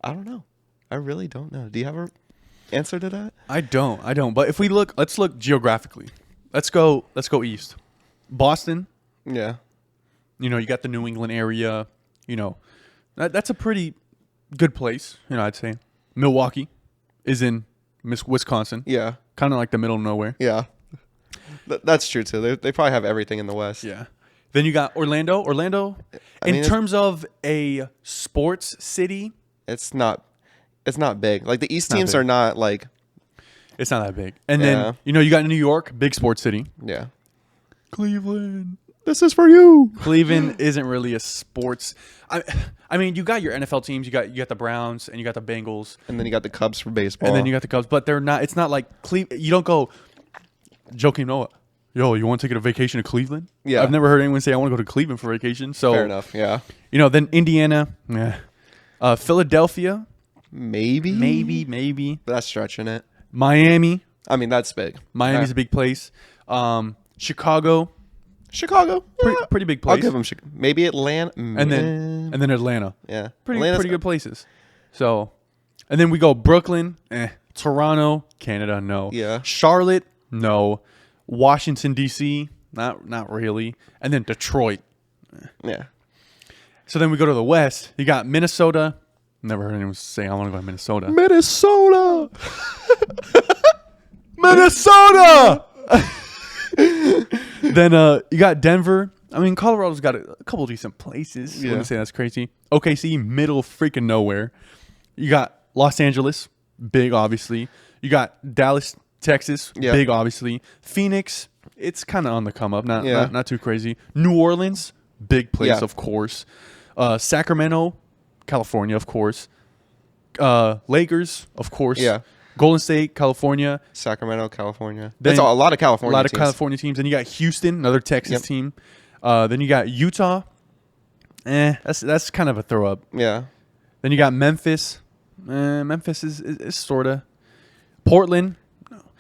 I don't know. I really don't know. Do you have an answer to that? I don't. But if we look, let's look geographically. Let's go east. Boston. Yeah. You know, you got the New England area. You know, that's a pretty good place. You know, I'd say. Milwaukee is in Wisconsin. Yeah. Kind of like the middle of nowhere. Yeah. That's true too. They probably have everything in the West. Yeah. Then you got Orlando. In terms of a sports city, it's not big. Like the East teams are not like. It's not that big. And then, you know, you got New York, big sports city. Yeah. Cleveland. This is for you. Cleveland isn't really a sports. I mean, you got your NFL teams. You got the Browns and you got the Bengals. And then you got the Cubs for baseball. And then you got the Cubs. But they're not. It's not like Cleveland. You don't go Joakim Noah. yo, you want to take a vacation to Cleveland? Yeah. I've never heard anyone say I want to go to Cleveland for vacation. So Fair enough. Yeah. Then Indiana, Philadelphia, Maybe. maybe. But that's stretching it. Miami. I mean, that's big. Miami's a big place. Chicago, Chicago. Yeah. pretty big place. I'll give them maybe Atlanta. and then Atlanta. Yeah. Pretty good places. So, and then we go Brooklyn, Toronto, Canada, no. Yeah. Charlotte, no. Washington D.C., not really. And then Detroit. Yeah. So then we go to the West. You got Minnesota. Never heard anyone say I want to go to Minnesota. Minnesota. Minnesota. Then you got Denver. I mean, Colorado's got a couple decent places. I wouldn't say that's crazy. OKC, middle of freaking nowhere. You got Los Angeles, big obviously. You got Dallas, Texas, big obviously. Phoenix, it's kind of on the come up, not too crazy. New Orleans, big place of course. Sacramento, California, of course. Lakers, of course. Yeah. Golden State, California. Sacramento, California. Then That's a lot of California teams. California teams. Then you got Houston, another Texas team. Then you got Utah. That's kind of a throw up. Yeah. Then you got Memphis. Memphis is sort of. Portland.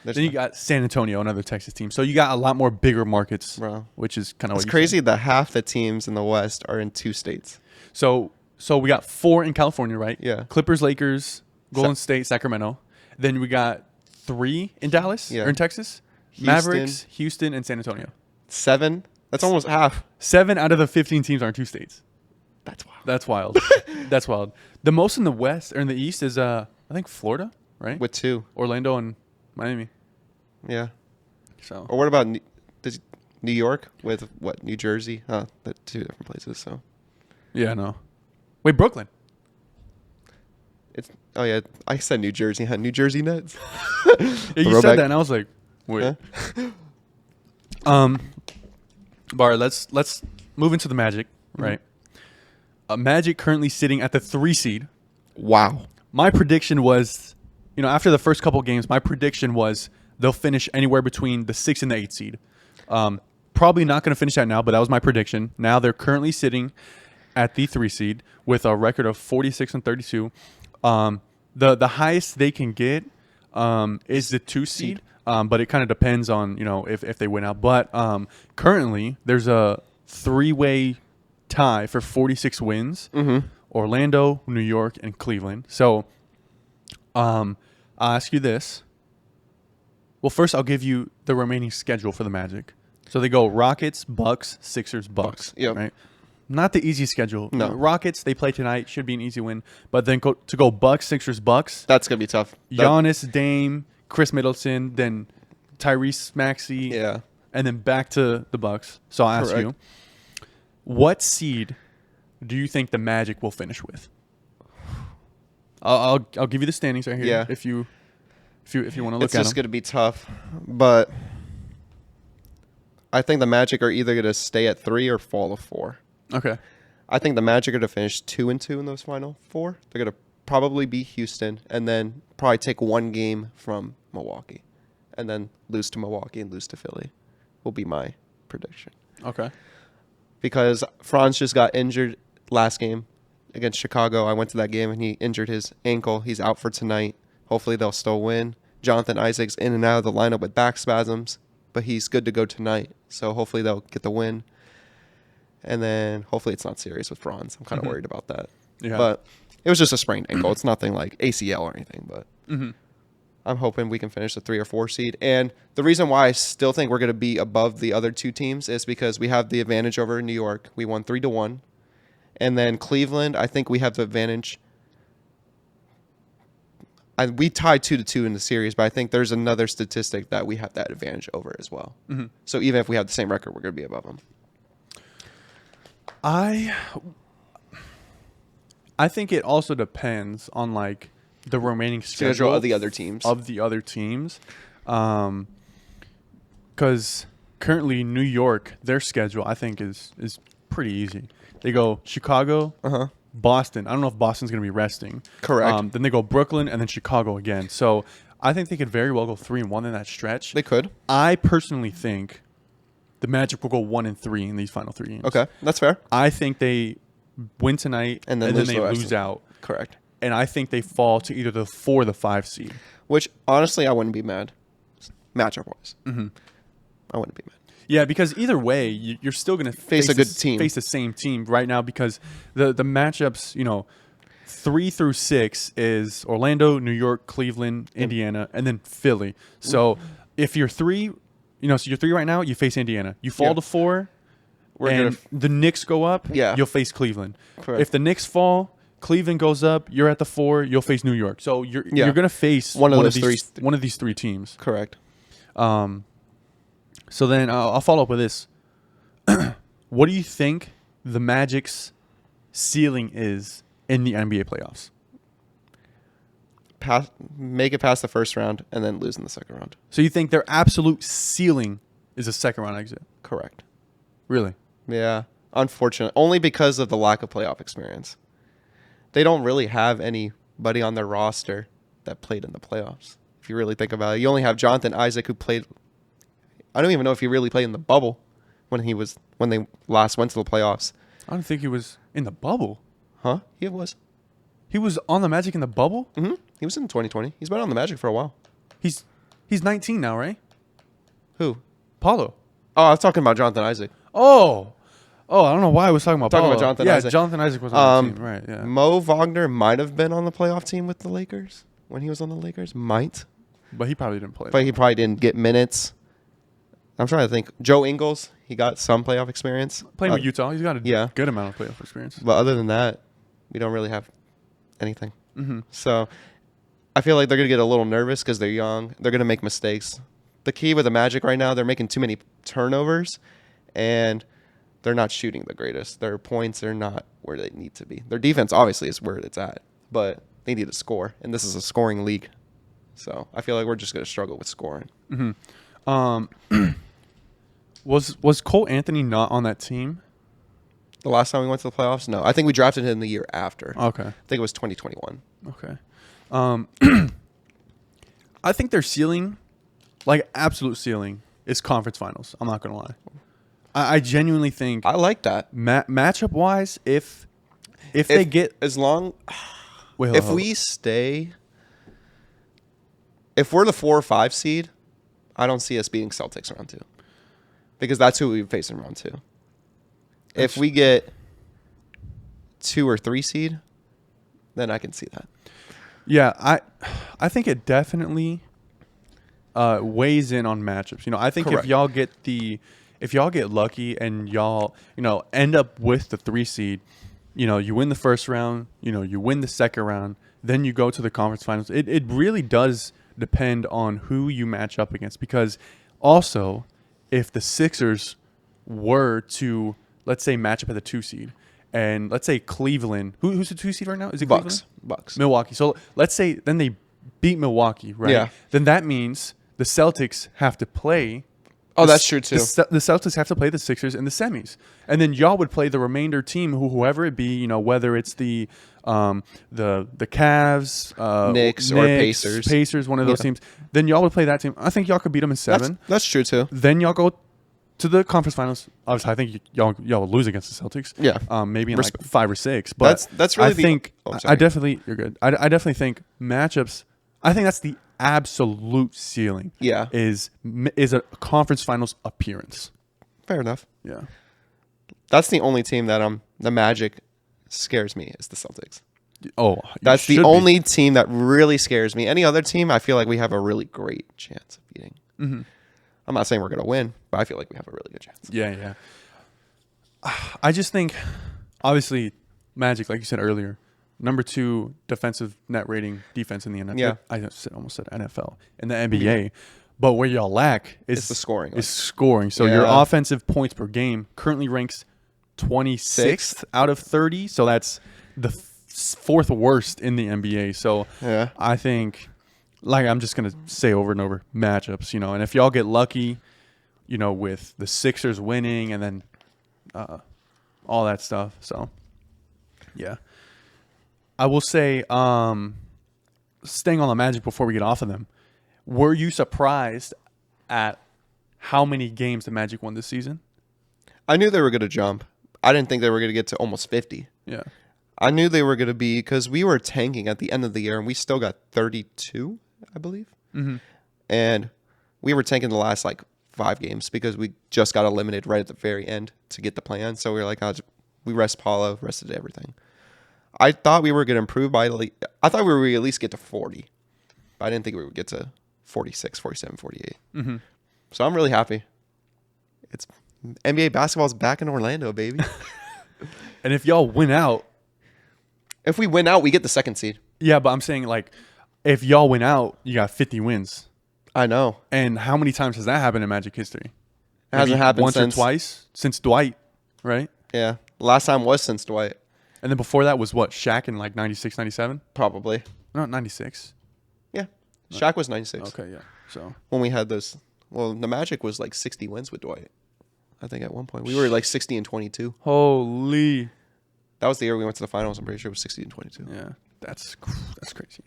Then you got San Antonio, another Texas team. So you got a lot more bigger markets, Bro. Which is kind of It's crazy that half the teams in the West are in 2 states. So we got 4 in California, right? Yeah. Clippers, Lakers, Golden State, Sacramento. Then we got 3 in Dallas or in Texas. Houston. Mavericks, Houston, and San Antonio. 7? That's almost half. 7 out of the 15 teams are in 2 states. That's wild. That's wild. That's wild. The most in the West or in the East is I think Florida, right? With 2. Orlando and Miami. Yeah. So. Or what about New York with what? New Jersey? That's 2 different places. So. Yeah, no. Wait, Brooklyn. Oh yeah, I said New Jersey. New Jersey Nets. You said that, and I was like, wait. Huh? Bar, let's move into the Magic, right? Magic currently sitting at the 3 seed. Wow. My prediction was, after the first couple games, my prediction was they'll finish anywhere between the 6 and the 8 seed. Probably not going to finish that now, but that was my prediction. Now they're currently sitting at the 3 seed with a record of 46-32. The highest they can get is the 2 seed, but it kind of depends on if they win out. But currently there's a 3-way tie for 46 wins. Orlando, New York, and Cleveland. So I'll ask you this. Well, first I'll give you the remaining schedule for the Magic. So they go Rockets, Bucks, Sixers, Bucks. Yep. Right. Not the easy schedule. No. Rockets, they play tonight. Should be an easy win. But then to go Bucks, Sixers, Bucks. That's going to be tough. Giannis, Dame, Chris Middleton, then Tyrese Maxey. Yeah. And then back to the Bucks. So I'll ask you, what seed do you think the Magic will finish with? I'll give you the standings right here. Yeah. If you want to look It's at just them. going to be tough. But I think the Magic are either going to stay at 3 or fall to 4. Okay. I think the Magic are going to finish 2-2 in those final 4. They're going to probably beat Houston and then probably take 1 game from Milwaukee and then lose to Milwaukee and lose to Philly will be my prediction. Okay. Because Franz just got injured last game against Chicago. I went to that game and he injured his ankle. He's out for tonight. Hopefully they'll still win. Jonathan Isaac's in and out of the lineup with back spasms, but he's good to go tonight. So hopefully they'll get the win. And then hopefully it's not serious with Franz. I'm kind of worried about that. Yeah. But it was just a sprained ankle. It's nothing like ACL or anything. But I'm hoping we can finish the 3 or 4 seed. And the reason why I still think we're going to be above the other 2 teams is because we have the advantage over New York. We won 3-1. And then Cleveland, I think we have the advantage. We tied 2-2 in the series, but I think there's another statistic that we have that advantage over as well. So even if we have the same record, we're going to be above them. I think it also depends on like the remaining schedule of the other teams. Because currently New York, their schedule I think is pretty easy. They go Chicago, Boston. I don't know if Boston's going to be resting. Correct. Then they go Brooklyn and then Chicago again. So I think they could very well go 3-1 in that stretch. They could. I personally think the Magic will go 1-3 in these final 3 games. Okay, that's fair. I think they win tonight And then they lose out. Correct. And I think they fall to either the 4 or the 5 seed. Which, honestly, I wouldn't be mad. Matchup-wise. Mm-hmm. I wouldn't be mad. Yeah, because either way, you're still going to face a good team. Face the same team right now because the matchups, 3 through 6 is Orlando, New York, Cleveland, Indiana, and then Philly. So if you're 3, so you're 3 right now, you face Indiana. You fall to 4, the Knicks go up, you'll face Cleveland. Correct. If the Knicks fall, Cleveland goes up, you're at the 4, you'll face New York. So you're going to face one of these 3 teams. Correct. So then I'll follow up with this. What do you think the Magic's ceiling is in the NBA playoffs? Make it past the first round and then lose in the second round. So you think their absolute ceiling is a second round exit? Correct. Really? Yeah. Unfortunate. Only because of the lack of playoff experience. They don't really have anybody on their roster that played in the playoffs. If you really think about it, you only have Jonathan Isaac who played. I don't even know if he really played in the bubble when they last went to the playoffs. I don't think he was in the bubble. Huh? He was. He was on the Magic in the bubble? Mm-hmm. He was in 2020. He's been on the Magic for a while. He's 19 now, right? Who? Paulo. Oh, I was talking about Jonathan Isaac. Oh, I don't know why I was talking about Paulo. Jonathan Isaac. Yeah, Jonathan Isaac was on the team, right? Yeah. Mo Wagner might have been on the playoff team with the Lakers when he was on the Lakers. Might. But he probably didn't play. But he probably didn't get minutes. I'm trying to think. Joe Ingles, he got some playoff experience. Playing with Utah, he's got a good amount of playoff experience. But other than that, we don't really have anything. Mm-hmm. So I feel like they're going to get a little nervous because they're young. They're going to make mistakes. The key with the Magic right now, they're making too many turnovers, and they're not shooting the greatest. Their points are not where they need to be. Their defense, obviously, is where it's at, but they need to score, and this is a scoring league. So I feel like we're just going to struggle with scoring. Mm-hmm. Was Cole Anthony not on that team? The last time we went to the playoffs? No. I think we drafted him the year after. Okay. I think it was 2021. Okay. I think their ceiling, like absolute ceiling, is conference finals. I'm not going to lie. I genuinely think. I like that. Matchup-wise, if they get. As long. Wait, if we stay. If we're the 4 or 5 seed, I don't see us beating Celtics round 2. Because that's who we face in round 2. If we get 2 or 3 seed, then I can see that. Yeah, I think it definitely weighs in on matchups. I think Correct. if y'all get lucky and y'all end up with the 3 seed, you win the first round, you win the second round, then you go to the conference finals. It really does depend on who you match up against, because also if the Sixers were to, let's say, match up at the 2 seed, and let's say Cleveland, who's the 2 seed right now? Is it Cleveland? Bucs. Milwaukee. So let's say then they beat Milwaukee, right? Yeah. Then that means the Celtics have to play. Oh, that's true too. The Celtics have to play the Sixers in the semis, and then y'all would play the remainder team, whoever it be. Whether it's the Cavs, Knicks, or Pacers, one of those teams. Then y'all would play that team. I think y'all could beat them in 7. That's true too. Then y'all go to the conference finals. Obviously, I think y'all will lose against the Celtics. Yeah, maybe in like 5 or 6. But that's really. I think I definitely you're good. I definitely think matchups. I think that's the absolute ceiling. Yeah, is a conference finals appearance. Fair enough. Yeah, that's the only team that the Magic scares me is the Celtics. Oh, that's the only team that really scares me. Any other team, I feel like we have a really great chance of beating. Mm-hmm. I'm not saying we're going to win, but I feel like we have a really good chance. Yeah. I just think, obviously, Magic, like you said earlier, number 2 defensive net rating defense in the NFL. Yeah. I almost said NFL in the NBA. But where y'all lack is the scoring. So your offensive points per game currently ranks 26th out of 30. So that's the 4th worst in the NBA. So I think, like I'm just going to say over and over, matchups, and if y'all get lucky, with the Sixers winning and then all that stuff. So, yeah. I will say, staying on the Magic before we get off of them, were you surprised at how many games the Magic won this season? I knew they were going to jump. I didn't think they were going to get to almost 50. Yeah. I knew they were going to be, because we were tanking at the end of the year, and we still got 32, I believe. Mm-hmm. And we were tanking the last, 5 games because we just got eliminated right at the very end to get the plan. So we were like, we rest Paulo, rested everything. I thought we were going to improve by, I thought we would at least get to 40. But I didn't think we would get to 46, 47, 48. Mm-hmm. So I'm really happy. It's NBA basketball's back in Orlando, baby. And if y'all win out, If we win out, we get the 2nd seed. yeah, but I'm saying if y'all win out, you got 50 wins. I know. And how many times has that happened in Magic history? It hasn't happened once since, or twice since Dwight, right? Yeah. Last time was since Dwight. And then before that was what, Shaq in 96, 97? Probably. No, 96. Yeah. Shaq was 96. Okay, yeah. So When we had those. Well, the Magic was 60 wins with Dwight. I think at one point. We were 60 and 22. holy, That was the year we went to the finals. I'm pretty sure it was 60 and 22. yeah, that's crazy.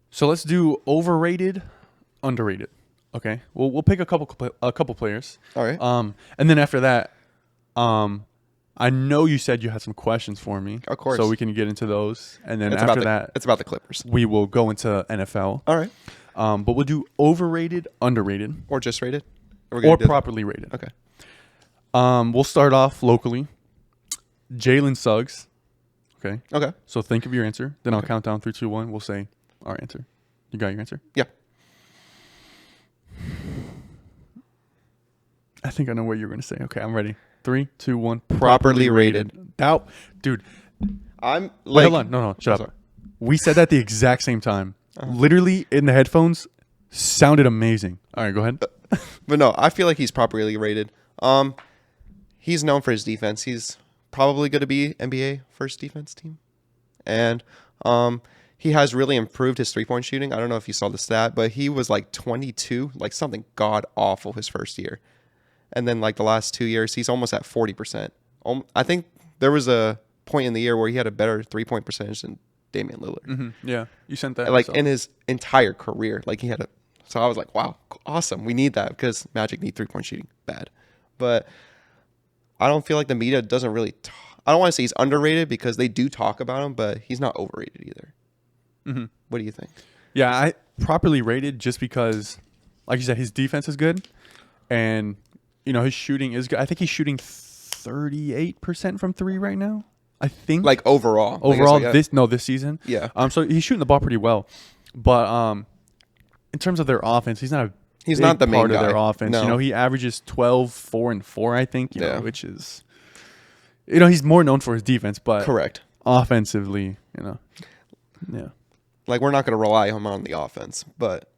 So let's do overrated, underrated. Okay, we'll pick a couple players. All right. And then after that, I know you said you had some questions for me. Of course. So we can get into those, and then It's after about that, it's about the Clippers. we will go into NFL. All right. But we'll do overrated, underrated, Or just rated? or properly rated. Okay. We'll start off locally. Jalen Suggs. Okay. Okay. So think of your answer. Then I'll count down 3, 2, 1. We'll say our answer. You got your answer? Yeah. I think I know what you're going to say. Okay, I'm ready. 3, 2, 1. Properly rated. Doubt. Dude. I'm Wait, hold on. No. Shut sorry. up. We said that the exact same time. Literally in the headphones. Sounded amazing. All right, go ahead. But no, I feel like he's properly rated. He's known for his defense. He's probably going to be NBA first defense team. And he has really improved his three-point shooting. I don't know if you saw the stat, but he was 22, something god awful his first year. And then the last 2 years, he's almost at 40%. I think there was a point in the year where he had a better three-point percentage than Damian Lillard. Mm-hmm. Yeah, you sent that. In his entire career. He had a... So I was like, wow, awesome. We need that because Magic need three-point shooting bad. But I don't feel like the media doesn't really... I don't want to say he's underrated because they do talk about him, but he's not overrated either. Mm-hmm. What do you think? Yeah, I properly rated just because, like you said, his defense is good. And, his shooting is good. I think he's shooting 38% from 3 right now. I think. Overall. Overall, this season. Yeah. So he's shooting the ball pretty well. But in terms of their offense, he's not the main part guy of their offense. No. He averages 12, 4, and 4, I think, which is, he's more known for his defense, but correct. Offensively, yeah. We're not going to rely on the offense, but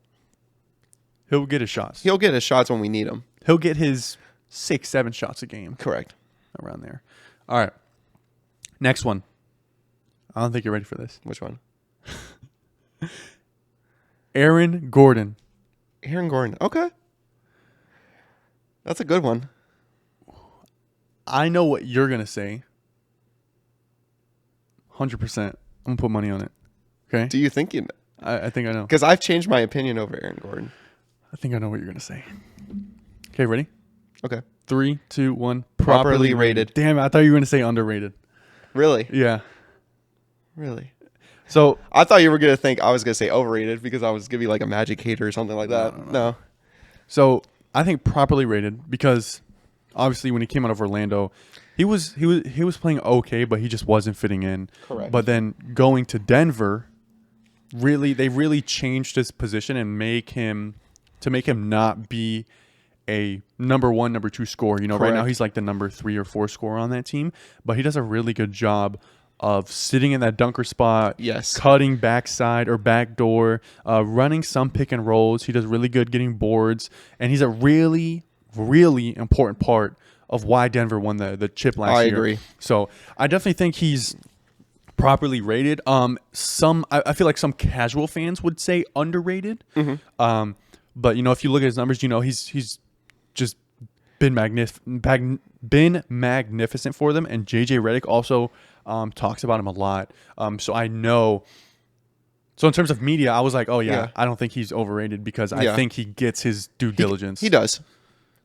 he'll get his shots. He'll get his shots when we need him. He'll get his 6, 7 shots a game. Correct. Around there. All right. Next one. I don't think you're ready for this. Which one? Aaron Gordon. Aaron Gordon. Okay. That's a good one. I know what you're going to say. 100%. I'm going to put money on it. Okay? Do you think you know? I think I know. Because I've changed my opinion over Aaron Gordon. I think I know what you're going to say. Okay, ready? Okay. 3, 2, 1. Properly rated. Damn, I thought you were going to say underrated. Really? Yeah. Really? So I thought you were going to think I was going to say overrated because I was going to be a Magic hater or something like that. No. So I think properly rated because obviously when he came out of Orlando, he was playing okay, but he just wasn't fitting in. Correct. But then going to Denver, they really changed his position and make him not be a number 1, number 2 scorer. Right now he's the number 3 or 4 scorer on that team, but he does a really good job of sitting in that dunker spot, yes, cutting backside or backdoor, running some pick and rolls. He does really good getting boards, and he's a really, really important part of why Denver won the chip last year. I agree. So I definitely think he's properly rated. I feel like some casual fans would say underrated. Mm-hmm. But if you look at his numbers, he's just been magnificent for them, and JJ Redick also talks about him a lot. So I know So in terms of media, I was like, oh yeah, Yeah. I don't think he's overrated because I Yeah. think he gets his due diligence. He does.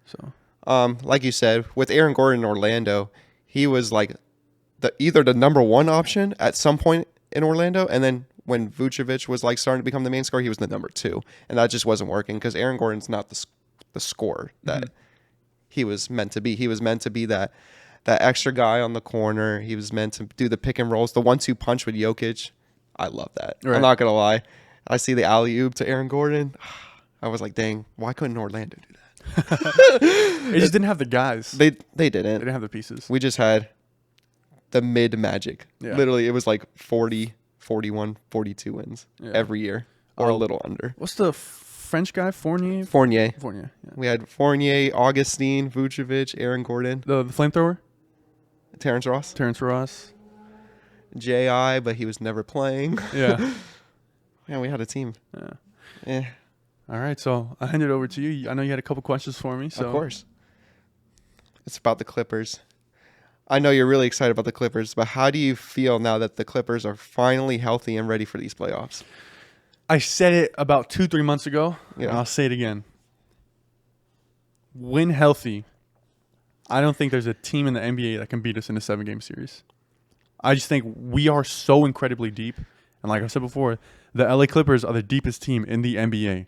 So Like you said, with Aaron Gordon in Orlando, he was like either the number one option at some point in Orlando, and then when Vucevic was like starting to become the main scorer, he was the number two, and that just wasn't working because Aaron Gordon's not the scorer that he was meant to be. He was meant to be that extra guy on the corner. He was meant to do the pick and rolls, the 1-2 punch with Jokic. I love that. Right. I'm not gonna lie. I see the alley oop to Aaron Gordon. I was like, dang, why couldn't Orlando do that? it just didn't have the guys. They They didn't. didn't have the pieces. We just had the mid magic. Yeah. Literally, it was like 40, 41, 42 wins every year, or a little under. What's the French guy? Fournier. Fournier. Yeah. We had Fournier, Augustine, Vucevic, Aaron Gordon, The flamethrower. Terrence Ross, Terrence Ross. J.I., but he was never playing. Yeah. Man, we had a team. Yeah. Eh, All right, so I hand it over to you. I know you had a couple questions for me. So of course. It's about the Clippers. I know you're really excited about the Clippers, but how do you feel now that the Clippers are finally healthy and ready for these playoffs? I said it about 2-3 months ago. Yeah. And I'll say it again. When healthy, I don't think there's a team in the NBA that can beat us in a 7-game series. I just think we are so incredibly deep. And like I said before, the LA Clippers are the deepest team in the NBA.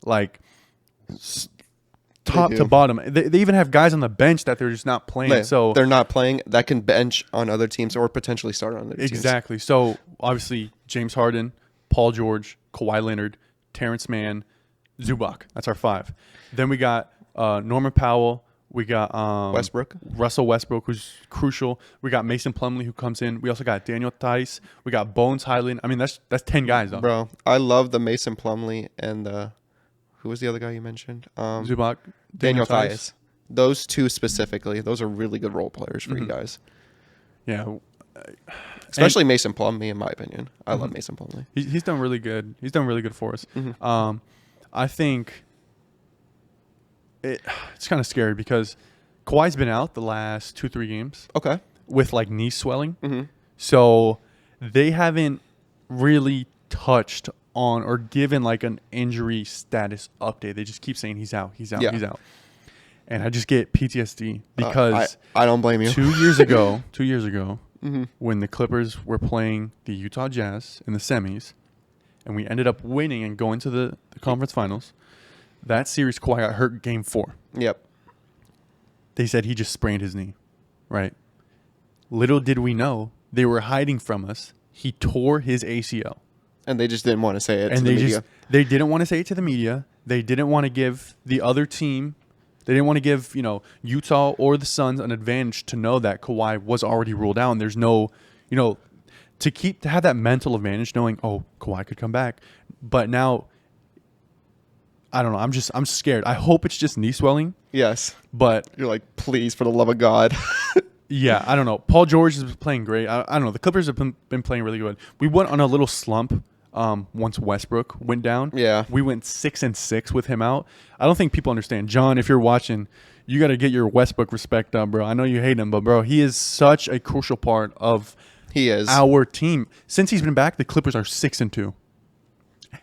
Like, top do. to bottom. They even have guys on the bench that they're just not playing. So they're not playing that can bench on other teams or potentially start on other teams. exactly. So obviously James Harden, Paul George, Kawhi Leonard, Terrence Mann, Zubac. That's our 5. Then we got Norman Powell. We got Westbrook. Russell Westbrook, who's crucial. We got Mason Plumlee, who comes in. We also got Daniel Tice. We got Bones Highland. I mean, that's 10 guys, though. Bro, I love the Mason Plumlee and who was the other guy you mentioned? Zubac, Daniel Tice. Those two specifically, those are really good role players for you guys. Yeah. Especially Mason Plumlee, in my opinion. I love Mason Plumlee. He's done really good. He's done really good for us. I think it's kind of scary because Kawhi's been out the last 2-3 games Okay. with like knee swelling. So they haven't really touched on or given like an injury status update. They just keep saying he's out, he's out, Yeah. he's out. And I just get PTSD because I don't blame you. 2 years ago, when the Clippers were playing the Utah Jazz in the semis, and we ended up winning and going to the conference finals, that series Kawhi got hurt game 4. Yep. They said he just sprained his knee, right? Little did we know, they were hiding from us. He tore his ACL. And they just didn't want to say it And to the media. they didn't want to say it to the media. They didn't want to give the other team, they didn't want to give, Utah or the Suns an advantage to know that Kawhi was already ruled out. And there's no, to have that mental advantage knowing, oh, Kawhi could come back. But now, I don't know. I'm scared. I hope it's just knee swelling. Yes. But You're like, please, for the love of God. yeah, I don't know. Paul George is playing great. I don't know. The Clippers have been playing really good. We went on a little slump once Westbrook went down. Yeah. We went 6-6 with him out. I don't think people understand. John, if you're watching, you got to get your Westbrook respect up, bro. I know you hate him, but, bro, he is such a crucial part of He is. our team. Since he's been back, the Clippers are 6-2.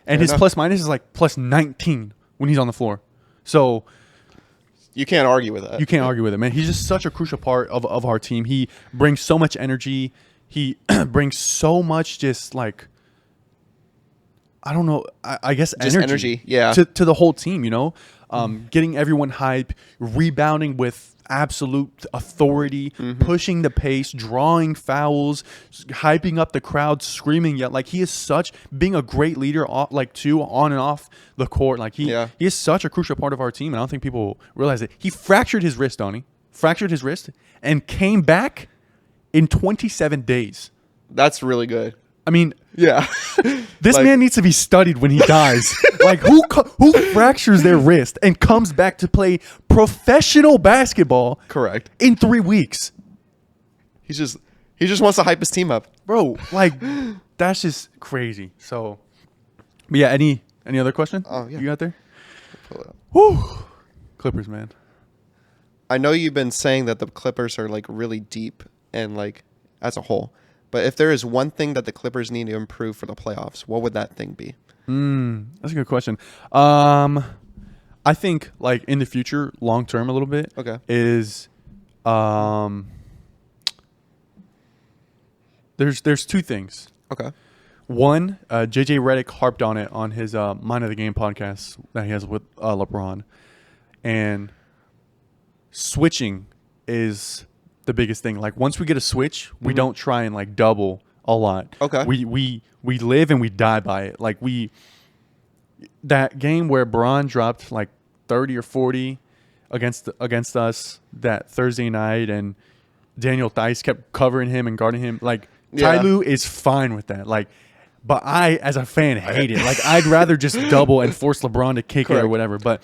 And his plus-minus is like plus 19 when he's on the floor. So You can't argue with that. you can't argue with it, man. He's just such a crucial part of our team. He brings so much energy. He brings so much just like, I don't know, I guess Just energy, yeah. To the whole team, getting everyone hype, rebounding with absolute authority, pushing the pace, drawing fouls, hyping up the crowd, screaming. Yet, like, he is being a great leader, too, on and off the court. Like, he is such a crucial part of our team, and I don't think people realize it. He fractured his wrist, Donny. Fractured his wrist and came back in 27 days. That's really good. I mean, Yeah. this man needs to be studied when he dies. Like, who fractures their wrist and comes back to play professional basketball? Correct. In 3 weeks, He just wants to hype his team up. bro. Like, that's just crazy. So, but yeah. Any other question? Oh, yeah. You got there? Pull it up. Whew. Clippers, man. I know you've been saying that the Clippers are like really deep and like as a whole, But if there is one thing that the Clippers need to improve for the playoffs, what would that thing be? That's a good question. I think like in the future, long term, a little bit. Okay. Is there's two things. Okay. One, JJ Redick harped on it on his Mind of the Game podcast that he has with LeBron, and switching is the biggest thing. Like once we get a switch, we don't try and like double a lot. Okay. We live and we die by it. Like that game where Braun dropped like 30 or 40 against us that Thursday night, and Daniel Theis kept covering him and guarding him. Like Ty Lue is fine with that. Like, but I as a fan hate it. Like I'd rather just double and force LeBron to kick it or whatever. But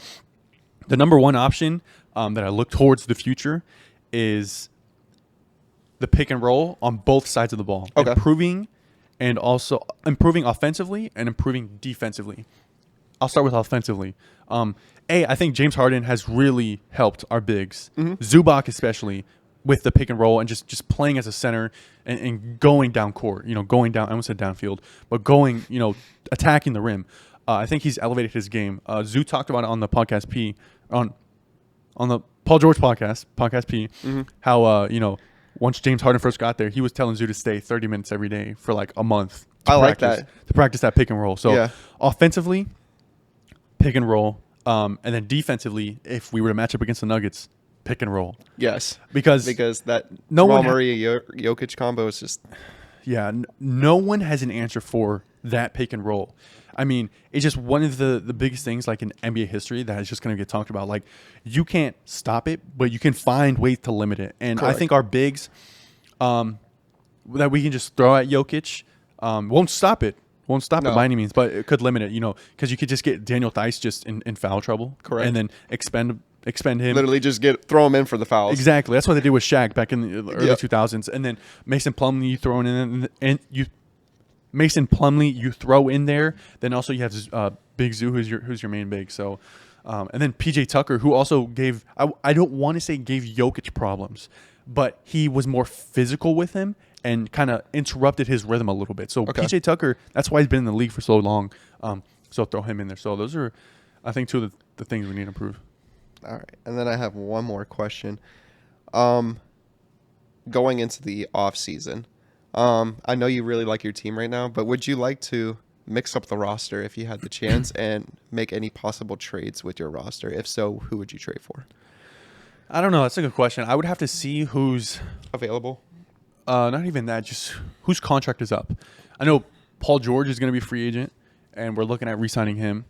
the number one option that I look towards the future is the pick and roll on both sides of the ball. Okay. Improving offensively and improving defensively. I'll start with offensively. I think James Harden has really helped our bigs. Zubac especially with the pick and roll and just playing as a center and going down court. Going down. I almost said downfield, but going. Attacking the rim. I think he's elevated his game. Zoo talked about it on the podcast P on the Paul George podcast P. How once James Harden first got there, he was telling Zoo to stay 30 minutes every day for like a month. Like that. To practice that pick and roll. So offensively, pick and roll. And then defensively, if we were to match up against the Nuggets, pick and roll. Yes. Because that Jamal Murray Jokic combo is just... Yeah, no one has an answer for that pick and roll. I mean, it's just one of the biggest things like in NBA history that is just going to get talked about. Like, you can't stop it, but you can find ways to limit it. And I think our bigs that we can just throw at Jokic won't stop it. Won't stop it by any means, but it could limit it, because you could just get Daniel Theis just in foul trouble. Correct. And then expend him. Literally just throw him in for the fouls. Exactly. That's what they did with Shaq back in the early 2000s. And then Mason Plumlee you throw in, and you throw in there. Then also you have Big Zoo, who's your main big. So, and then PJ Tucker, who also gave I don't want to say gave Jokic problems, but he was more physical with him and kind of interrupted his rhythm a little bit. So PJ Tucker, that's why he's been in the league for so long. So throw him in there. So those are, I think, two of the things we need to improve. All right. And then I have one more question. Going into the offseason, I know you really like your team right now, but would you like to mix up the roster if you had the chance and make any possible trades with your roster? If so, who would you trade for? I don't know. That's a good question. I would have to see who's available. Not even that, just whose contract is up. I know Paul George is going to be a free agent, and we're looking at re-signing him.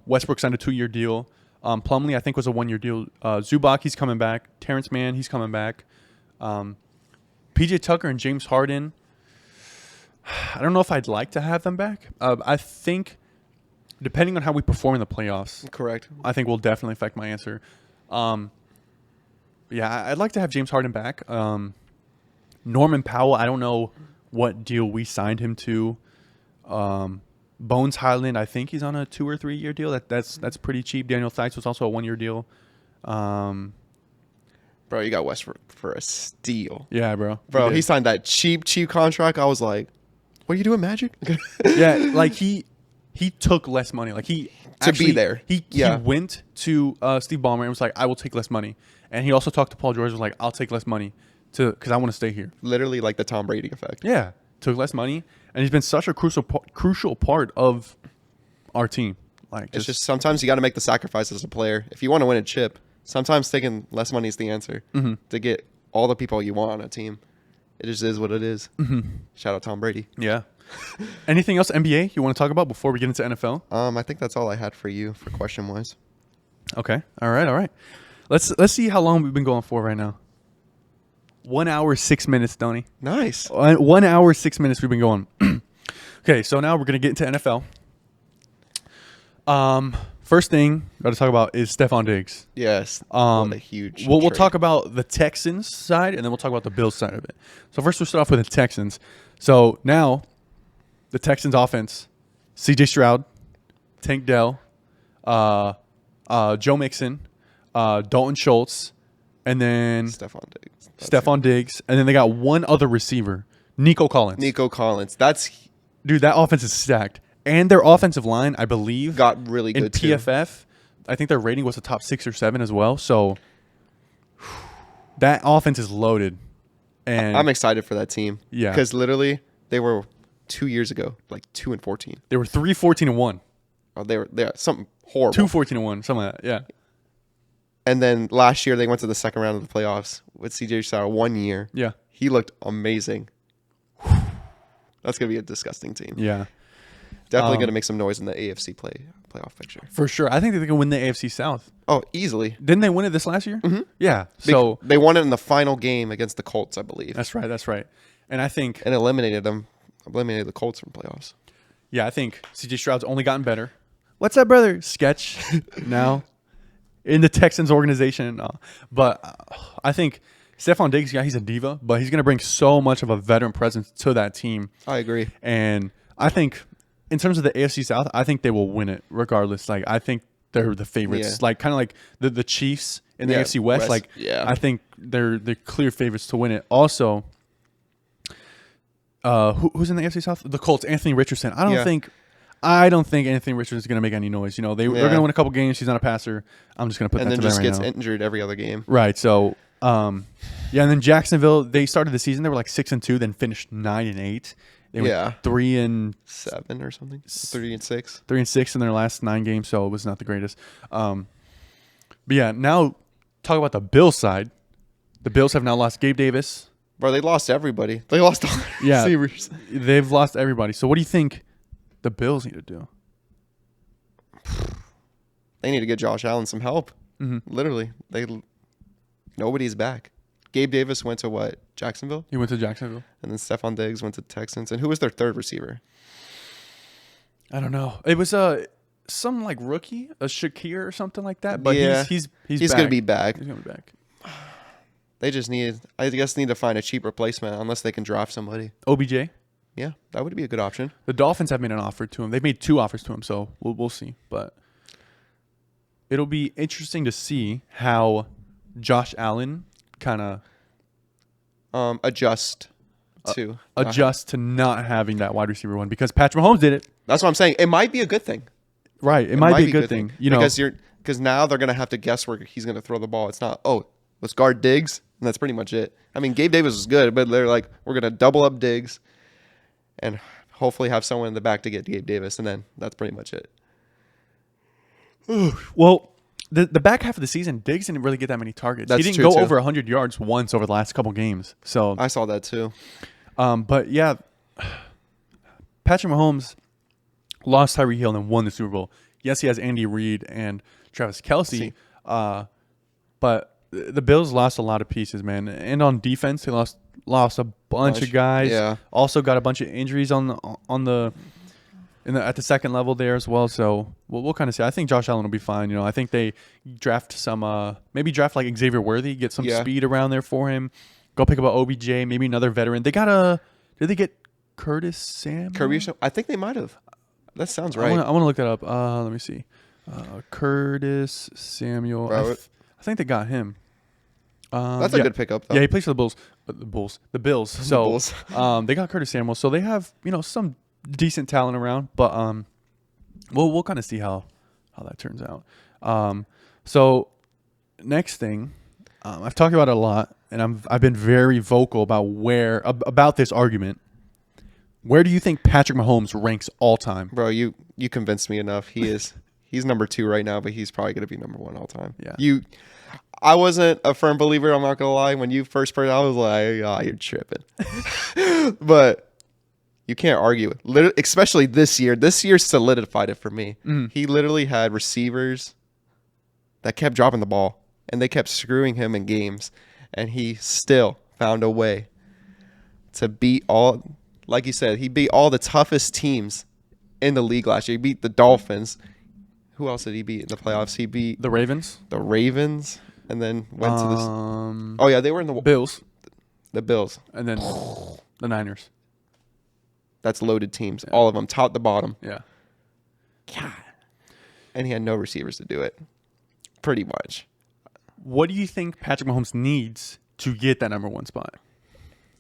Westbrook signed a 2-year deal. Plumlee, I think, was a 1-year deal. Zubac, he's coming back. Terrence Mann, he's coming back. PJ Tucker and James Harden, I don't know if I'd like to have them back. I think, depending on how we perform in the playoffs, correct, I think will definitely affect my answer. I'd like to have James Harden back. Norman Powell, I don't know what deal we signed him to. Bones Highland, I think he's on a 2 or 3 year deal. That's pretty cheap. Daniel Theis was also a 1-year deal. Bro, you got Westbrook for a steal. Yeah, bro. He signed that cheap contract. I was like, what are you doing, Magic? Yeah, like he took less money. Like he be there. He went to Steve Ballmer and was like, I will take less money. And he also talked to Paul George and was like, I'll take less money because I want to stay here. Literally like the Tom Brady effect. Yeah. Took less money, and he's been such a crucial part of our team. Like, it's just sometimes you got to make the sacrifice as a player if you want to win a chip. Sometimes taking less money is the answer to get all the people you want on a team. It just is what it is. Shout out Tom Brady. Yeah. Anything else NBA you want to talk about before we get into NFL? I think that's all I had for you for question wise. Okay. All right. Let's see how long we've been going for right now. 1 hour, 6 minutes, Donny. Nice. 1 hour, 6 minutes we've been going. Okay, so now we're going to get into NFL. First thing got to talk about is Stephon Diggs. Yes. What a huge we'll talk about the Texans side, and then we'll talk about the Bills side of it. So first we'll start off with the Texans. So now the Texans offense, C.J. Stroud, Tank Dell, Joe Mixon, Dalton Schultz, and then Stephon Diggs. And then they got one other receiver Nico Collins. Nico Collins. That's Dude, that offense is stacked. And their offensive line, I believe, got really in good too. PFF, I think their rating was a top 6 or 7 as well. So that offense is loaded. And I'm excited for that team. Yeah. Because literally, they were 2 years ago, like 2-14. they were 3-14-1. Oh, they were something horrible. 2-14-1, something like that. Yeah. And then last year, they went to the second round of the playoffs with CJ Stroud 1 year. Yeah. He looked amazing. That's going to be a disgusting team. Yeah. Definitely going to make some noise in the AFC playoff picture. For sure. I think they can win the AFC South. Oh, easily. Didn't they win it this last year? Mm-hmm. Yeah. So They won it in the final game against the Colts, I believe. that's right. And I think, And eliminated the Colts from playoffs. yeah, I think CJ Stroud's only gotten better. What's up, brother? Sketch now in the Texans organization. But I think Stephon Diggs, yeah, he's a diva, but he's going to bring so much of a veteran presence to that team. I agree. And I think in terms of the AFC South, I think they will win it regardless. Like, I think they're the favorites. Yeah. Like, kind of like the Chiefs in the Yeah, AFC West. Like, yeah. I think they're the clear favorites to win it. Also, who's in the AFC South? The Colts, Anthony Richardson. I don't think Anthony Richardson is going to make any noise. You know, they're going to win a couple games. He's not a passer. I'm just going to put And that then to just them right gets now. injured every other game. Right. So, yeah, and then Jacksonville, they started the season, they were like 6-2, then finished 9-8. They Yeah. went 3-7 or something. 3-6. 3-6 in their last 9 games, so it was not the greatest. But yeah, now talk about the Bills side. The Bills have now lost Gabe Davis. Bro, they lost everybody. They lost all the Yeah. receivers. They've lost everybody. So what do you think the Bills need to do? They need to get Josh Allen some help. Mm-hmm. Literally. Nobody's back. Gabe Davis went to what? Jacksonville? He went to Jacksonville. And then Stephon Diggs went to Texans. And who was their third receiver? I don't know. It was some like rookie, a Shakir or something like that. But Yeah. he's He's going to be back. He's gonna be back. They just need to find a cheap replacement unless they can draft somebody. OBJ. Yeah, that would be a good option. The Dolphins have made an offer to him. They've made 2 offers to him, so we'll see. But it'll be interesting to see how Josh Allen kind of Adjust to not having that wide receiver one because Patrick Mahomes did it. That's what I'm saying. It might be a good thing. Right. It might be a good thing. You know, because now they're gonna have to guess where he's gonna throw the ball. It's not let's guard Diggs, and that's pretty much it. I mean, Gabe Davis was good, but they're like, we're gonna double up Diggs, and hopefully have someone in the back to get Gabe Davis, and then that's pretty much it. well, the back half of the season, Diggs didn't really get that many targets. That's he didn't true, go too. over 100 yards once over the last couple games. So I saw that too. But yeah, Patrick Mahomes lost Tyreek Hill and then won the Super Bowl. Yes, he has Andy Reid and Travis Kelce, but the Bills lost a lot of pieces, man. And on defense, they lost a bunch of guys. Yeah. Also got a bunch of injuries at the second level there as well. So we'll kind of see. I think Josh Allen will be fine. You know, I think they draft some, maybe draft like Xavier Worthy, get some speed around there for him. Go pick up an OBJ, maybe another veteran. Did they get Curtis Samuel? I think they might have. That sounds right. I want to look that up. Let me see. Curtis Samuel. I think they got him. That's a good pickup, though. Yeah, he plays for the Bulls. The Bills. So Bulls. They got Curtis Samuel. So they have some decent talent around. But we'll kind of see how that turns out. So next thing, I've talked about it a lot, and I've been very vocal about this argument. Where do you think Patrick Mahomes ranks all time? Bro, you convinced me enough. He's number 2 right now, but he's probably going to be number 1 all time. Yeah. I wasn't a firm believer, I'm not going to lie. When you first put it out, I was like, oh, you're tripping. But you can't argue it. Especially this year. This year solidified it for me. He literally had receivers that kept dropping the ball, and they kept screwing him in games, and he still found a way to beat all... Like you said, he beat all the toughest teams in the league last year. He beat the Dolphins. Who else did he beat in the playoffs? He beat The Ravens. the Ravens, and then went to this. Oh yeah, they were in the Bills, the Bills. and then the Niners. That's loaded teams, all of them, top to bottom. Yeah. God. And he had no receivers to do it. Pretty much. What do you think Patrick Mahomes needs to get that number 1 spot?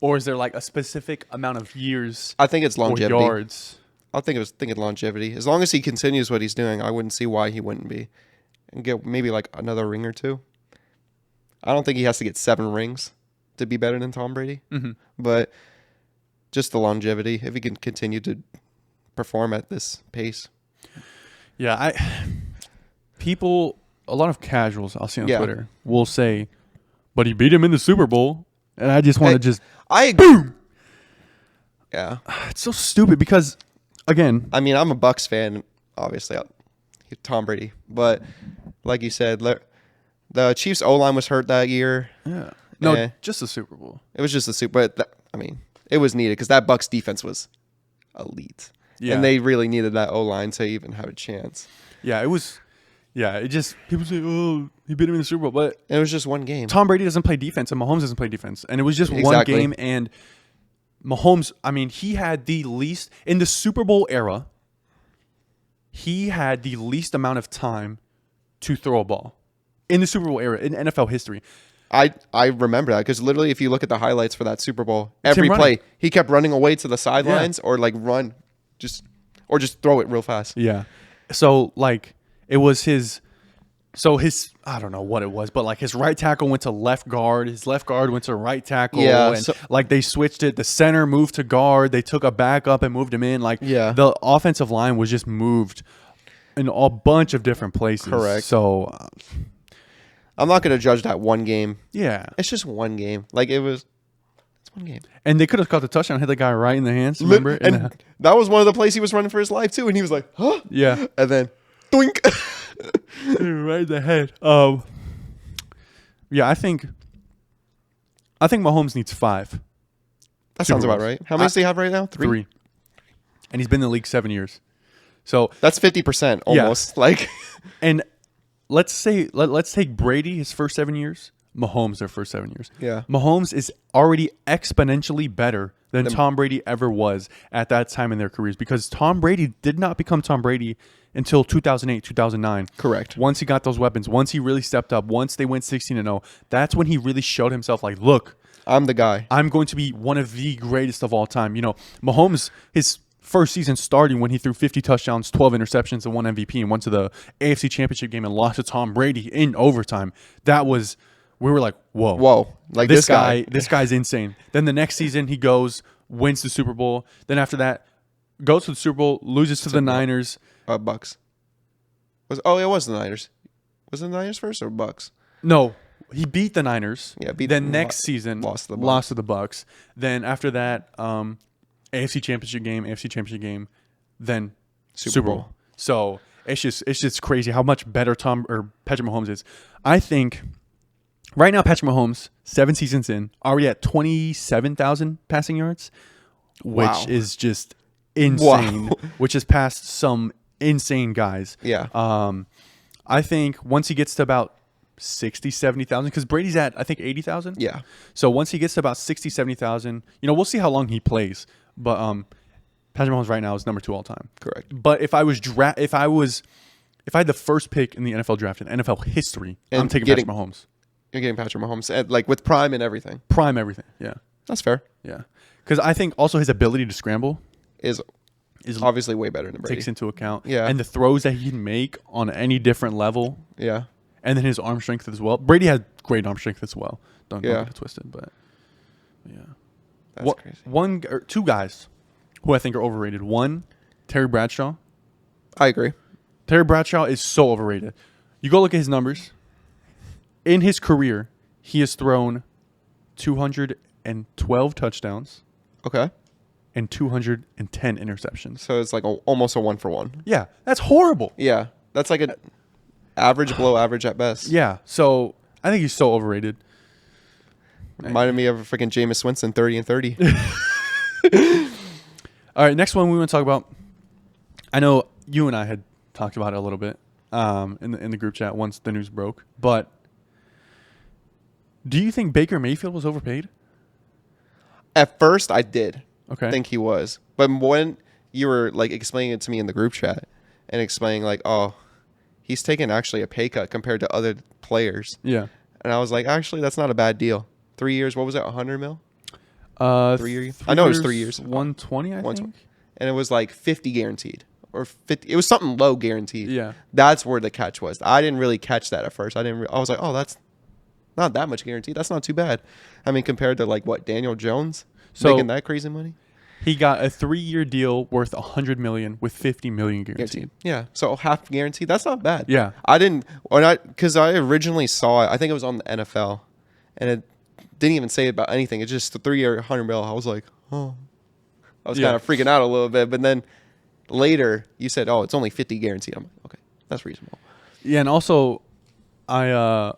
Or is there like a specific amount of years I think it's or longevity. yards? I think it was thinking longevity. As long as he continues what he's doing, I wouldn't see why he wouldn't be. And get maybe like another ring or two. I don't think he has to get 7 rings to be better than Tom Brady. Mm-hmm. But just the longevity, if he can continue to perform at this pace. Yeah, a lot of casuals I'll see on Yeah. Twitter will say, but he beat him in the Super Bowl. And I just want to just, I agree. Yeah. it's so stupid because, again, I mean, I'm a Bucs fan, obviously. Tom Brady. But like you said, the Chiefs' O-line was hurt that year. yeah. No, Eh. just the Super Bowl. It was just a super. But I mean, it was needed because that Bucs defense was elite. Yeah. And they really needed that O-line to even have a chance. Yeah, it was. Yeah, it just people say, "Oh, he beat him in the Super Bowl," but It was just one game. Tom Brady doesn't play defense, and Mahomes doesn't play defense, and it was just one Exactly. game. And Mahomes, I mean, he had the least in the Super Bowl era. He had the least amount of time to throw a ball in the Super Bowl era in NFL history. I remember that because literally, if you look at the highlights for that Super Bowl, every running. play he kept running away to the sidelines or like run, just throw it real fast. Yeah, so like it was his. So his, I don't know what it was, but like his right tackle went to left guard, his left guard went to right tackle, Yeah, and so- like they switched it. The center moved to guard. They took a back up and moved him in. Like Yeah. the offensive line was just moved in a bunch of different places. Correct. So I'm not going to judge that one game. yeah, It's just one game. Like it's one game. and they could have caught the touchdown, hit the guy right in the hands. Remember? And that was one of the plays he was running for his life too, and he was like, "Huh?" Yeah, And then, doink. right in the head. Yeah, I think Mahomes needs 5. That sounds Super about Bowls. right. How many does he have right now? 3. And he's been in the league 7 years. So That's 50% almost. Like, and let's say let's take Brady his first 7 years, Mahomes their first 7 years. Yeah. Mahomes is already exponentially better than Tom Brady ever was at that time in their careers because Tom Brady did not become Tom Brady until 2008, 2009. Correct. Once he got those weapons, once he really stepped up, once they went 16-0, that's when he really showed himself like, look, I'm the guy. I'm going to be one of the greatest of all time. You know, Mahomes, his first season starting when he threw 50 touchdowns, 12 interceptions, and 1 MVP and went to the AFC Championship game and lost to Tom Brady in overtime. We were like, whoa. Like this guy. This guy's insane. Then the next season he goes, wins the Super Bowl. Then after that, goes to the Super Bowl, loses to the Niners. Bucks. It was the Niners. Was it the Niners first or Bucks? No, he beat the Niners. Yeah, Then next season lost to the Bucs. lost to the Bucs. Then after that, AFC Championship game, then Super Bowl. So it's just crazy how much better Patrick Mahomes is. I think right now Patrick Mahomes, 7 seasons in, already at 27,000 passing yards, which Wow. is just insane. Wow. Which has passed some insane guys. Yeah. I think once he gets to about 60, 70,000, because Brady's at, I think, 80,000. Yeah. So once he gets to about 60, 70,000, we'll see how long he plays. But Patrick Mahomes right now is number 2 all time. Correct. But if I had the first pick in the NFL draft in NFL history, And I'm taking getting- Patrick Mahomes. You're getting Patrick Mahomes, and, like with prime and everything. Prime everything. Yeah. That's fair. Yeah. Because I think also his ability to scramble Is is obviously way better than Brady. takes into account. Yeah. And the throws that he can make on any different level. Yeah. And then his arm strength as well. Brady had great arm strength as well. Don't Yeah. get it twisted, but yeah. That's crazy. 1 or 2 guys who I think are overrated. 1, Terry Bradshaw. I agree. Terry Bradshaw is so overrated. You go look at his numbers. In his career, he has thrown 212 touchdowns Okay. and 210 interceptions. So it's like almost a 1-for-1. Yeah, that's horrible. Yeah. That's like an average below average at best. Yeah, so I think he's so overrated. Reminded me of freaking Jameis Winston 30 and 30. All right, next one we want to talk about. I know you and I had talked about it a little bit in the group chat once the news broke, but do you think Baker Mayfield was overpaid? At first, I did Okay. think he was. But when you were like explaining it to me in the group chat and explaining like, oh, he's taking actually a pay cut compared to other players. Yeah. And I was like, actually, that's not a bad deal. 3 years, what was it, 100 mil? 3 year. I know it was 3 years. 120, I think. And it was like 50 guaranteed or 50. It was something low guaranteed. Yeah. That's where the catch was. I didn't really catch that at first. I was like, oh, that's not that much guaranteed. That's not too bad. I mean, compared to like what, Daniel Jones making that crazy money. He got a 3-year deal worth $100 million with $50 million guaranteed. Yeah, so half guaranteed. That's not bad. Yeah, because I originally saw it. I think it was on the NFL, and it didn't even say about anything. It's just a 3-year $100 million. I was like, oh, I was kind of freaking out a little bit. But then later you said, oh, it's only 50 guaranteed. I'm like, okay, that's reasonable. Yeah, and also I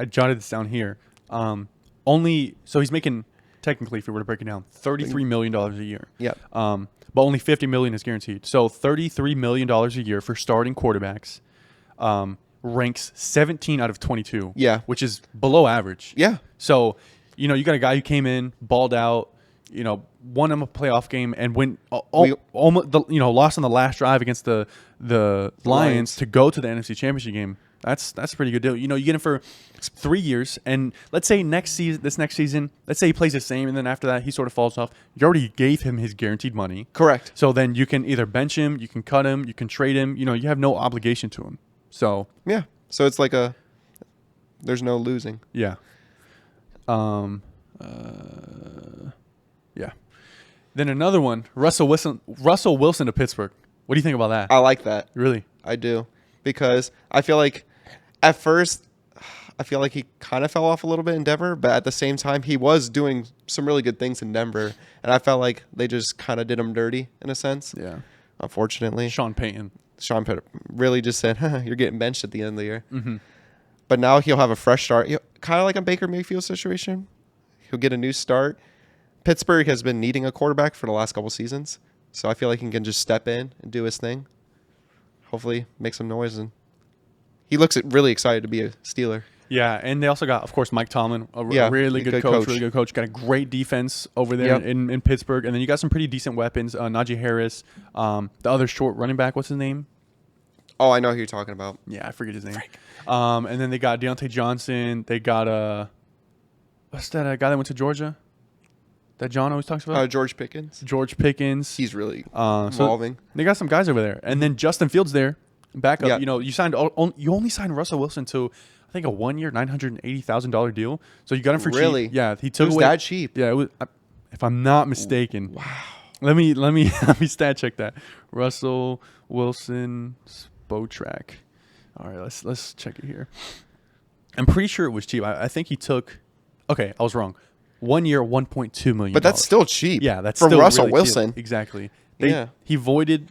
jotted this down here. So he's making, technically, if we were to break it down, $33 million a year. Yeah. But only $50 million is guaranteed. So $33 million a year for starting quarterbacks, ranks 17 out of 22. Yeah. Which is below average. Yeah. So, you got a guy who came in, balled out, won him a playoff game and almost lost on the last drive against the Lions to go to the NFC Championship game. That's a pretty good deal. You get him for 3 years, and let's say this next season, let's say he plays the same, and then after that he sort of falls off. You already gave him his guaranteed money. Correct. So then you can either bench him, you can cut him, you can trade him. You have no obligation to him. So yeah. So it's like there's no losing. Yeah. Yeah. Then another one, Russell Wilson to Pittsburgh. What do you think about that? I like that. Really? I do. Because I feel like at first, he kind of fell off a little bit in Denver, but at the same time, he was doing some really good things in Denver. And I felt like they just kind of did him dirty in a sense. Yeah. Unfortunately. Sean Payton really just said, you're getting benched at the end of the year. Mm-hmm. But now he'll have a fresh start. Kind of like a Baker Mayfield situation. He'll get a new start. Pittsburgh has been needing a quarterback for the last couple seasons. So I feel like he can just step in and do his thing. Hopefully make some noise. And he looks really excited to be a Steeler. Yeah, and they also got, of course, Mike Tomlin, a really good coach. Really good coach. Got a great defense over there in Pittsburgh. And then you got some pretty decent weapons. Najee Harris, the other short running back, what's his name? Oh, I know who you're talking about. Yeah, I forget his name. And then they got Deontay Johnson. They got, what's that guy that went to Georgia that John always talks about? George Pickens. He's really evolving. So they got some guys over there. And then Justin Fields there, backup. Yeah. You only signed Russell Wilson to, I think, a 1 year, $980,000 deal. So you got him for cheap. Yeah, he took away that cheap. Yeah, it was, if I'm not mistaken. Wow. Let me stat check that. Russell Wilson Spotrac. All right, let's check it here. I'm pretty sure it was cheap. I think he took. Okay, I was wrong. 1 year, $1.2 million. But that's still cheap. Yeah, that's from still Russell really Wilson. Cheap. Exactly. He voided,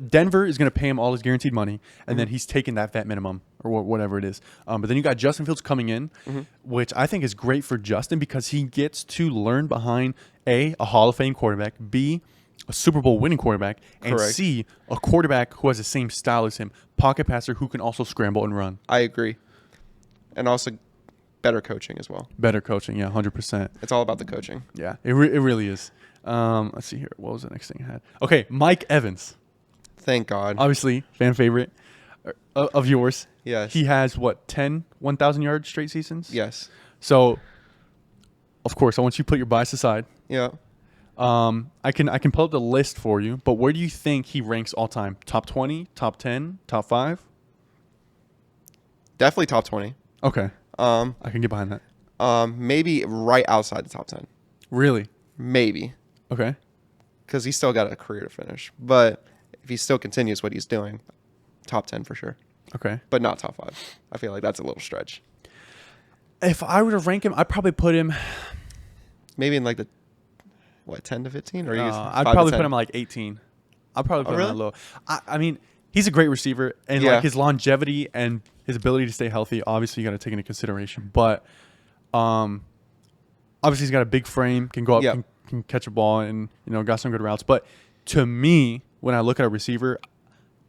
Denver is going to pay him all his guaranteed money, and then he's taking that vet minimum or whatever it is. But then you got Justin Fields coming in, which I think is great for Justin because he gets to learn behind a Hall of Fame quarterback, B, a Super Bowl winning quarterback, and Correct. C, a quarterback who has the same style as him, pocket passer who can also scramble and run. I agree. And also better coaching as well. Better coaching, yeah, 100%. It's all about the coaching. Yeah, it really is. Let's see here. What was the next thing I had? Okay, Mike Evans. Thank God. Obviously, fan favorite of yours. Yes. He has, 1,000 yard straight seasons? Yes. So, of course, I want you to put your bias aside. Yeah. I can pull up the list for you, but where do you think he ranks all time? Top 20, top 10, top 5? Definitely top 20. Okay. I can get behind that. Maybe right outside the top 10. Really? Maybe. Okay. Because he's still got a career to finish. But if he still continues what he's doing, top 10 for sure. Okay. But not top 5. I feel like that's a little stretch. If I were to rank him, I'd probably put him... Maybe in like the, 10 to 15? Or I'd probably put him like 18. I'd probably put him that low. I mean, he's a great receiver. And like his longevity and his ability to stay healthy, obviously you got to take into consideration. But obviously he's got a big frame, can go up, can catch a ball, and got some good routes. But to me, when I look at a receiver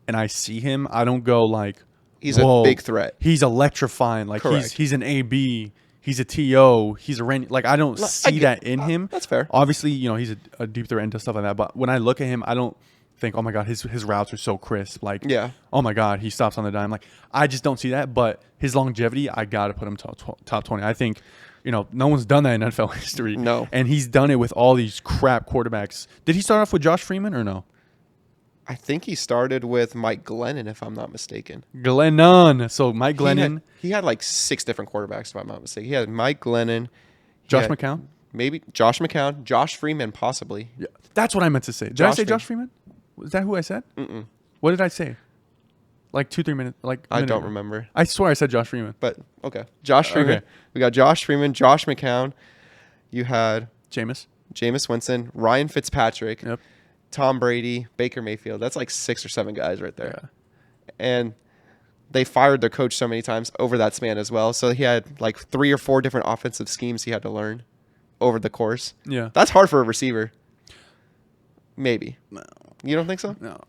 and I see him, I don't go like, he's a big threat. He's electrifying. Like he's an AB. He's a TO. He's a Randy. Like I don't see that in him. That's fair. Obviously, he's a deep threat and stuff like that. But when I look at him, I don't think, oh my God, his routes are so crisp. Like, oh my God, he stops on the dime. Like I just don't see that. But his longevity, I gotta put him top 20. I think no one's done that in NFL history. No. And he's done it with all these crap quarterbacks. Did he start off with Josh Freeman or no? I think he started with Mike Glennon, if I'm not mistaken. Glennon. So Mike Glennon. He had like 6 different quarterbacks, if I'm not mistaken. He had Mike Glennon. Josh McCown? Maybe Josh McCown. Josh Freeman, possibly. Yeah. That's what I meant to say. Did I say Josh Freeman? Was that who I said? Mm-mm. What did I say? Like 2-3 minutes. I don't remember. I swear I said Josh Freeman. But, okay. Josh Freeman. Okay. We got Josh Freeman, Josh McCown. You had Jameis Winston, Ryan Fitzpatrick, Yep. Tom Brady, Baker Mayfield. That's like 6 or 7 guys right there. Yeah. And they fired their coach so many times over that span as well. So he had like 3 or 4 different offensive schemes he had to learn over the course. Yeah. That's hard for a receiver. Maybe. No. You don't think so? No.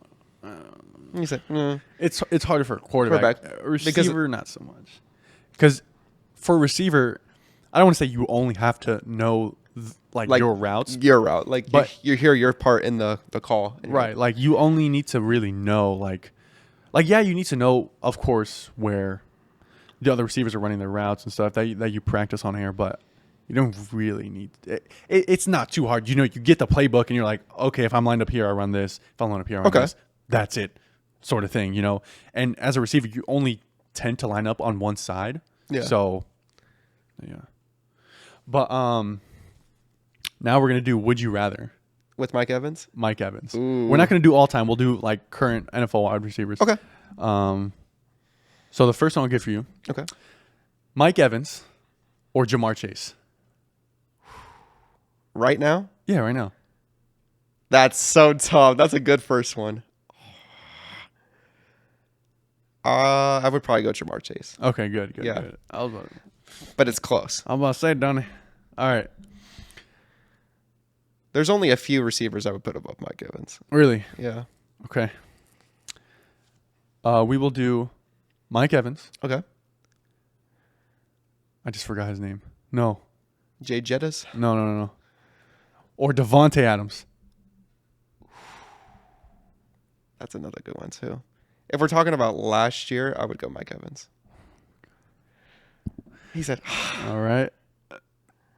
You said, mm. It's harder for a quarterback. Quarterback. A receiver, not so much. Because for a receiver, I don't want to say you only have to know like your routes. Your route. Like, But- you hear your part in the call. Right. Like you only need to really know like yeah, you need to know, of course, where the other receivers are running their routes and stuff that you practice on air, but you don't really need it's not too hard. You get the playbook and you're like, okay, if I'm lined up here, I run this. If I'm lined up here, I run this. That's it. Sort of thing, And as a receiver, you only tend to line up on one side. Yeah. So, yeah. But now we're gonna do Would You Rather. With Mike Evans? Mike Evans. Ooh. We're not gonna do all time. We'll do like current NFL wide receivers. Okay. So the first one I'll give for you. Okay. Mike Evans or Jamar Chase. Right now? Yeah, right now. That's so tough. That's a good first one. I would probably go Jamar Chase. Okay, good. Yeah. Good. But it's close. I'm about to say, Donny. All right. There's only a few receivers I would put above Mike Evans. Really? Yeah. Okay. We will do Mike Evans. Okay. I just forgot his name. No. Jay Jettis? No. Or Devontae Adams. That's another good one, too. If we're talking about last year, I would go Mike Evans. He said, All right.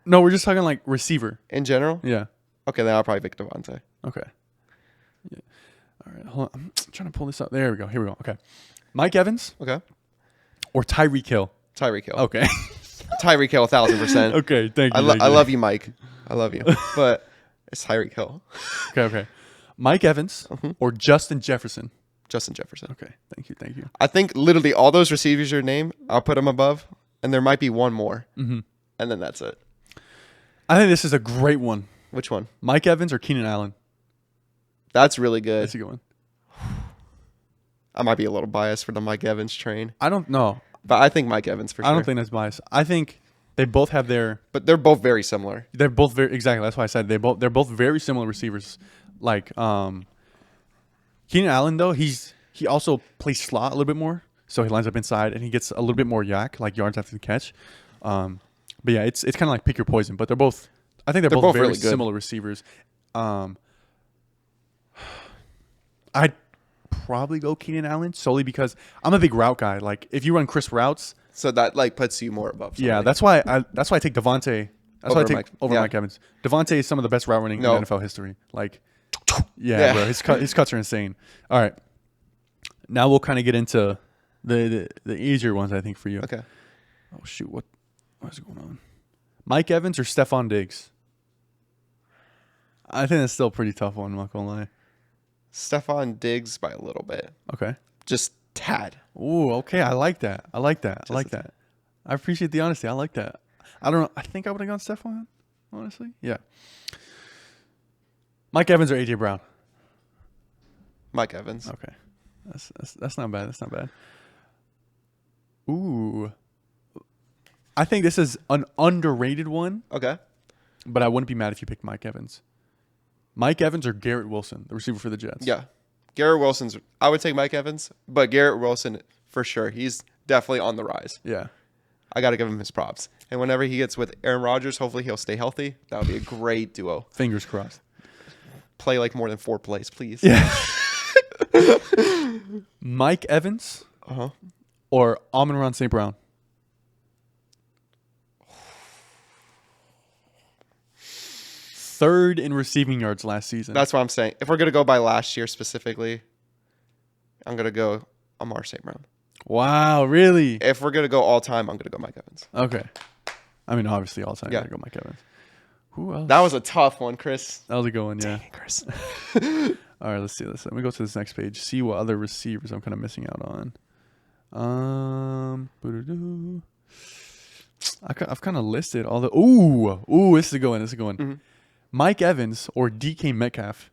No, we're just talking like receiver. in general? Yeah. Okay, then I'll probably pick Devontae. Okay. Yeah. All right. Hold on. I'm trying to pull this up. There we go. Here we go. Okay. Mike Evans Okay. or Tyreek Hill? Tyreek Hill. Okay. Tyreek Hill, 1,000%. Okay. Thank you. I love you, Mike. I love you. But it's Tyreek Hill. Okay. Mike Evans or Justin Jefferson? Justin Jefferson. Okay. Thank you. I think literally all those receivers you name, I'll put them above, and there might be one more, and then that's it. I think this is a great one. Which one? Mike Evans or Keenan Allen? That's really good. That's a good one. I might be a little biased for the Mike Evans train, I don't know. but I think Mike Evans for sure. I don't think that's biased. I think they both have But they're both very similar. they're both very exactly. That's why I said they're both very similar receivers. Like Keenan Allen though, he also plays slot a little bit more, so he lines up inside and he gets a little bit more like yards after the catch. But yeah, it's kind of like pick your poison. But I think they're both very really good. similar receivers. I'd probably go Keenan Allen solely because I'm a big route guy. Like if you run crisp routes, So that like puts you more above. yeah, somebody. that's why I take Devontae. That's why I take Mike. over Yeah. Mike Evans. Devontae is some of the best route running No. in NFL history. Like, yeah, Yeah. bro, his cuts are insane. All right, now we'll kind of get into the easier ones, I think, for you. Okay. Oh shoot, what is going on? Mike Evans or Stephon Diggs? I think that's still a pretty tough one. I'm not gonna lie. Stephon Diggs by a little bit, Okay. just tad. Ooh, okay. I like that. I like that. Just a that. I appreciate the honesty. I like that. I don't know. I think I would have gone Stephon, honestly. Yeah. Mike Evans or AJ Brown? Mike Evans. Okay. That's not bad. That's not bad. Ooh. I think this is an underrated one, Okay. but I wouldn't be mad if you picked Mike Evans. Mike Evans or Garrett Wilson, the receiver for the Jets? Yeah. Garrett Wilson's. I would take Mike Evans, but Garrett Wilson for sure. He's definitely on the rise. Yeah. I got to give him his props. And whenever he gets with Aaron Rodgers, hopefully he'll stay healthy. That would be a great duo. Fingers crossed. Play like more than 4 plays, please. Yeah. Mike Evans Uh-huh. or Amon-Ra St. Brown? third in receiving yards last season. That's what I'm saying. If we're going to go by last year specifically, I'm going to go Amar St. Brown. Wow, really? If we're going to go all time, I'm going to go Mike Evans. Okay. I mean, obviously all time. Yeah. I go Mike Evans. Who else? That was a tough one, Chris. That was a good one, yeah. Dang, Chris. All right, let's see this. Let me go to this next page. See what other receivers I'm kind of missing out on. I've kind of listed all the. Ooh, this is a good one. Mm-hmm. Mike Evans or DK Metcalf.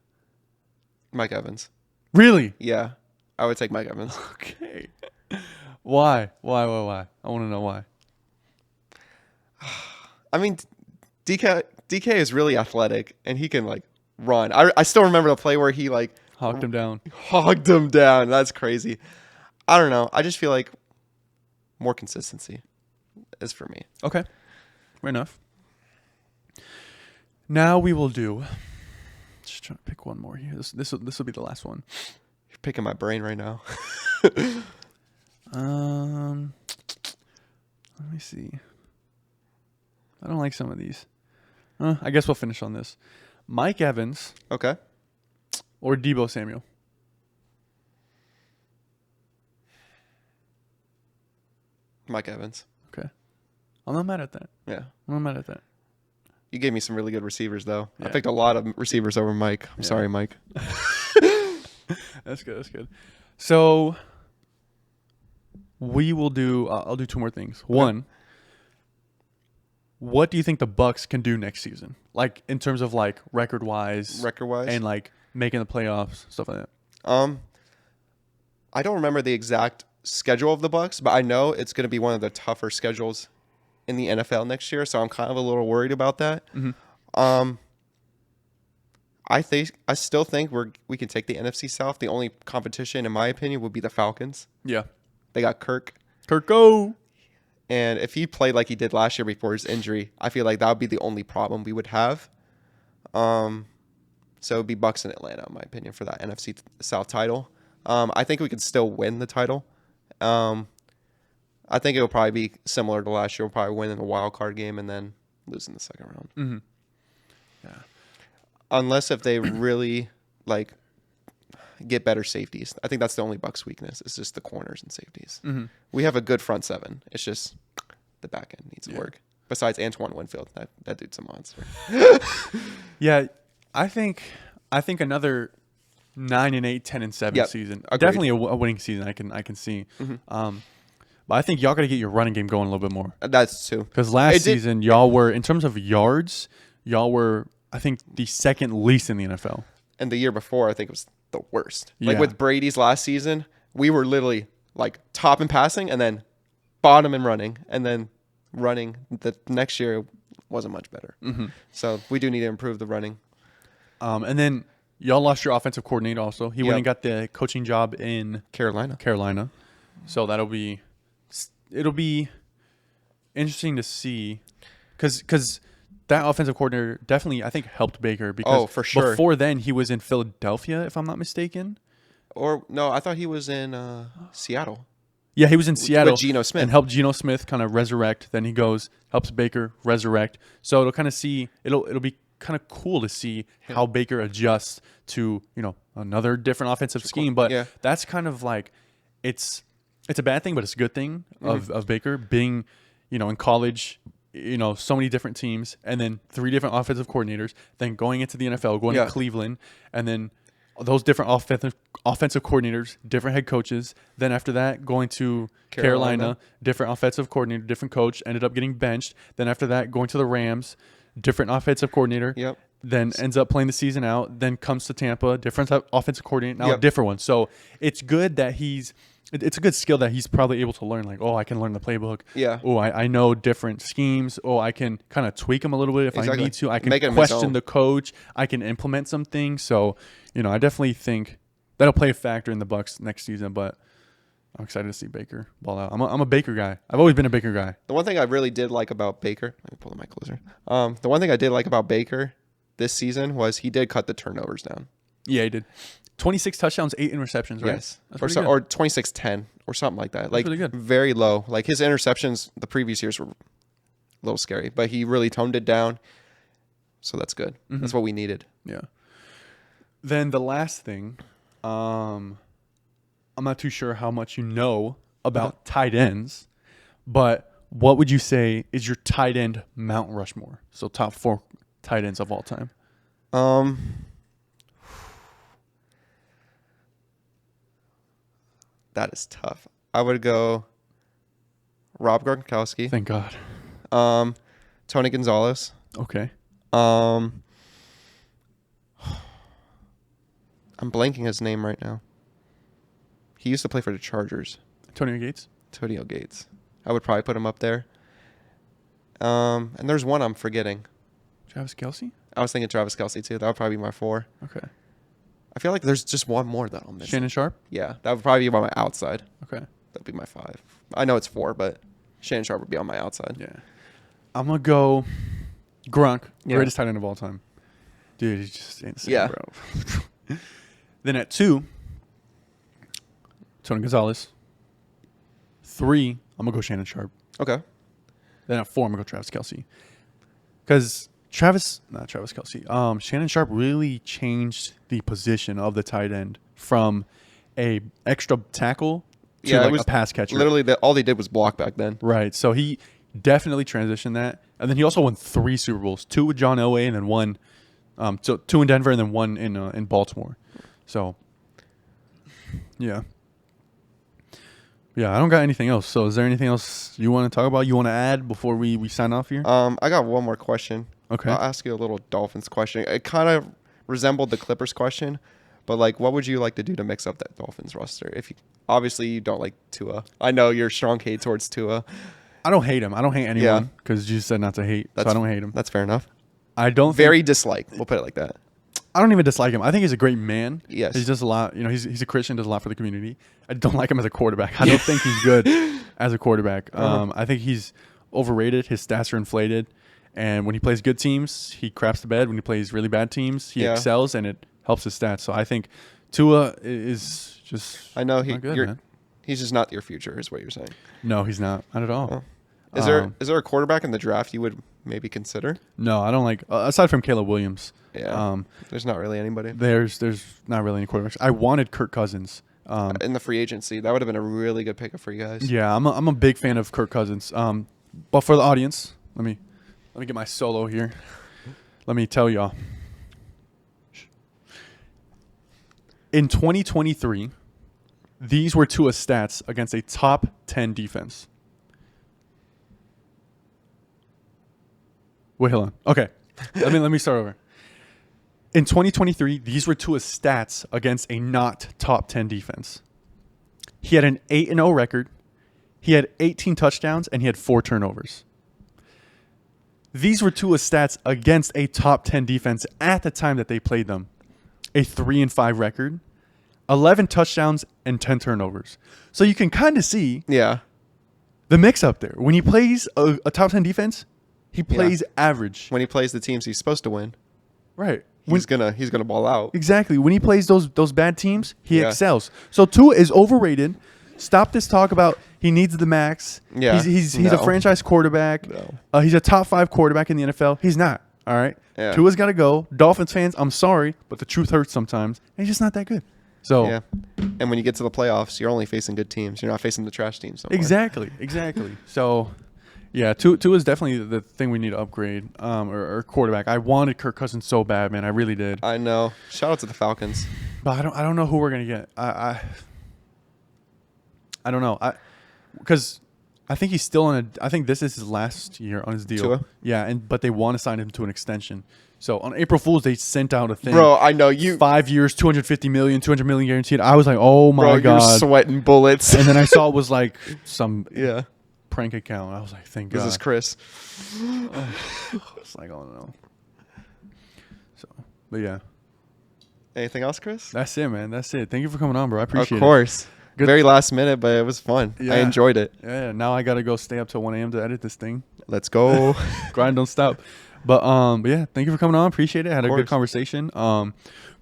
Mike Evans. Really? Yeah, I would take Mike Evans. Okay. Why? I want to know why. I mean, DK is really athletic, and he can, like, run. I still remember the play where he, like... Hogged him down. That's crazy. I don't know. I just feel like more consistency is for me. Okay. Fair enough. Now we will do... Just trying to pick one more here. This will be the last one. You're picking my brain right now. Let me see. I don't like some of these. I guess we'll finish on this. Mike Evans. Okay. Or Deebo Samuel. Mike Evans. Okay. I'm not mad at that. Yeah. I'm not mad at that. You gave me some really good receivers, though. Yeah. I picked a lot of receivers over Mike. I'm sorry, Mike. That's good. So we will do. I'll do two more things. Okay. One. What do you think the Bucs can do next season? Like in terms of like record-wise, and like making the playoffs, stuff like that. I don't remember the exact schedule of the Bucs, but I know it's going to be one of the tougher schedules in the NFL next year. So I'm kind of a little worried about that. Mm-hmm. I still think we can take the NFC South. The only competition, in my opinion, would be the Falcons. Yeah, they got Kirk. Go. And if he played like he did last year before his injury, I feel like that would be the only problem we would have. So it would be Bucs in Atlanta, in my opinion, for that NFC South title. I think we could still win the title. I think it will probably be similar to last year. We'll probably win in the wild card game and then lose in the second round. Mm-hmm. Yeah. Unless if they really like get better safeties. I think that's the only Bucs weakness. It's just the corners and safeties. Mm-hmm. We have a good front seven. It's just the back end needs work. Besides Antoine Winfield, that dude's a monster. Yeah, I think another 9-8, 10-7 season. Agreed. Definitely a winning season. I can see. Mm-hmm. But I think y'all got to get your running game going a little bit more. That's true. Because last season y'all were, in terms of yards, I think the second least in the NFL. And the year before, I think it was the worst. Yeah. Like with Brady's last season, we were literally like top in passing and then bottom in running, and then running the next year wasn't much better. Mm-hmm. So we do need to improve the running. And then y'all lost your offensive coordinator also. He went and got the coaching job in Carolina. So it'll be interesting to see because that offensive coordinator definitely, I think, helped Baker because for sure. Before then he was in Philadelphia, if I'm not mistaken. Or no, I thought he was in Seattle. Yeah, he was in Seattle with Geno Smith and helped Geno Smith kind of resurrect. Then he goes, helps Baker resurrect. So it'll be kind of cool to see how Baker adjusts to another different offensive scheme. But that's kind of like it's a bad thing, but it's a good thing of Baker being in college. So many different teams, and then 3 different offensive coordinators, then going into the NFL, going to Cleveland, and then those different offensive coordinators, different head coaches. Then after that, going to Carolina, different offensive coordinator, different coach, ended up getting benched. Then after that, going to the Rams, different offensive coordinator. Yep. Then ends up playing the season out. Then comes to Tampa, different offensive coordinator, now a different one. So it's good that it's a good skill that he's probably able to learn. Like, I can learn the playbook. Yeah. I know different schemes. I can kind of tweak them a little bit if I need to. I can Make him question the coach. I can implement some things. So, I definitely think that'll play a factor in the Bucs next season. But I'm excited to see Baker ball out. I'm a Baker guy. I've always been a Baker guy. The one thing I really did like about Baker, let me pull the mic closer. The one thing I did like about Baker this season was he did cut the turnovers down. Yeah, he did. 26 touchdowns, 8 interceptions, right? Yes. Or 26-10 or something like that. Like, really good. Very low. Like, his interceptions the previous years were a little scary, but he really toned it down. So that's good. Mm-hmm. That's what we needed. Yeah. Then the last thing, I'm not too sure how much you know about tight ends, but what would you say is your tight end Mount Rushmore? So top 4 tight ends of all time. That is tough. I would go Rob Gronkowski. Thank God. Tony Gonzalez. Okay. I'm blanking his name right now. He used to play for the Chargers. Antonio Gates. Antonio Gates. I would probably put him up there. And there's one I'm forgetting. Travis Kelce? I was thinking Travis Kelce too. That would probably be my 4. Okay. I feel like there's just one more that I'll miss. Shannon Sharp? Yeah, that would probably be on my outside. Okay. That'd be my 5. I know it's 4, but Shannon Sharp would be on my outside. Yeah. I'm going to go Gronk, Yeah. greatest tight end of all time. Dude, he's just insane, Yeah. bro. Then at 2, Tony Gonzalez. 3, I'm going to go Shannon Sharp. Okay. Then at 4, I'm going to go Travis Kelce. Because not Travis Kelce. Shannon Sharp really changed the position of the tight end from a extra tackle to it was a pass catcher. Literally, all they did was block back then. Right. So he definitely transitioned that. And then he also won 3 Super Bowls, 2 with John Elway and then 1, 2 in Denver and then 1 in Baltimore. So, yeah. Yeah, I don't got anything else. So is there anything else you want to talk about? You want to add before we sign off here? I got one more question. Okay. I'll ask you a little Dolphins question. It kind of resembled the Clippers question, but like, what would you like to do to mix up that Dolphins roster? If you obviously you don't like Tua, I know you're strong hate towards Tua. I don't hate him. I don't hate anyone because you said not to hate, so I don't hate him. That's fair enough. I don't Very dislike. We'll put it like that. I don't even dislike him. I think he's a great man. Yes. He does a lot. You know, he's a Christian, does a lot for the community. I don't like him as a quarterback. I don't think he's good as a quarterback. I think he's overrated. His stats are inflated. And when he plays good teams, he craps the bed. When he plays really bad teams, he excels, and it helps his stats. So I think Tua is just not good, man. He's just not your future, is what you're saying. No, he's not. Not at all. Oh. Is there a quarterback in the draft you would maybe consider? No, I don't like aside from Caleb Williams. Yeah. There's not really anybody. There's not really any quarterbacks. I wanted Kirk Cousins. In the free agency, that would have been a really good pickup for you guys. Yeah, I'm a big fan of Kirk Cousins. But for the audience, let me get my solo here. Let me tell y'all. In 2023, these were Tua's stats against a top 10 defense. Wait, hold on. Okay. Let me start over. In 2023, these were Tua's stats against a not top 10 defense. He had an 8-0 record. He had 18 touchdowns and he had 4 turnovers. These were Tua's stats against a top 10 defense at the time that they played them. A 3-5 record, 11 touchdowns and 10 turnovers. So you can kind of see the mix up there. When he plays a top 10 defense, he plays average. When he plays the teams he's supposed to win, right? He's gonna ball out. Exactly. When he plays those bad teams, he excels. So Tua is overrated. Stop this talk about he needs the max. Yeah, he's a franchise quarterback. No. He's a top 5 quarterback in the NFL. He's not. All right. Yeah. Tua's got to go. Dolphins fans, I'm sorry, but the truth hurts sometimes. And he's just not that good. So yeah. And when you get to the playoffs, you're only facing good teams. You're not facing the trash teams. Exactly. So, yeah, Tua is definitely the thing we need to upgrade. Or quarterback. I wanted Kirk Cousins so bad, man. I really did. I know. Shout out to the Falcons. But I don't know who we're gonna get. I don't know. Because I think he's still I think this is his last year on his deal. Tua? Yeah, but they want to sign him to an extension. So on April Fool's, they sent out a thing. Bro, I know you. 5 years, $250 million, $200 million guaranteed. I was like, oh my God. You're sweating bullets. And then I saw it was like some prank account. I was like, thank God. This is Chris. It's like, oh no. So, but yeah. Anything else, Chris? That's it, man. That's it. Thank you for coming on, bro. I appreciate it. Of course. Good. Very last minute, but it was fun. Yeah. I enjoyed it. Yeah. Now I gotta go stay up till 1 a.m. to edit this thing. Let's go. Grind don't stop. But yeah, thank you for coming on. Appreciate it. Had a good conversation. For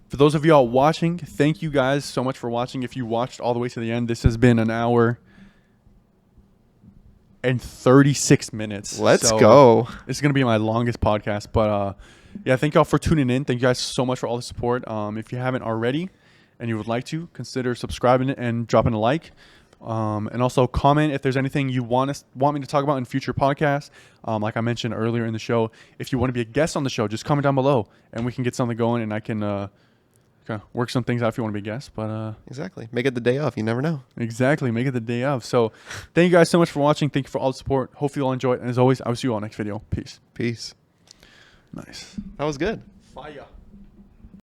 those of y'all watching, thank you guys so much for watching. If you watched all the way to the end, this has been an hour and 36 minutes. Let's go. This is gonna be my longest podcast, but Yeah, thank y'all for tuning in. Thank you guys so much for all the support. If you haven't already and you would like to, consider subscribing and dropping a like. And also comment if there's anything you want me to talk about in future podcasts. Like I mentioned earlier in the show, if you want to be a guest on the show, just comment down below and we can get something going, and I can kind of work some things out if you want to be a guest. But exactly, make it the day off. You never know. Exactly, make it the day of. So thank you guys so much for watching. Thank you for all the support. Hopefully you'll enjoy it. And as always, I will see you all next video. Peace. Peace. Nice. That was good. Fire.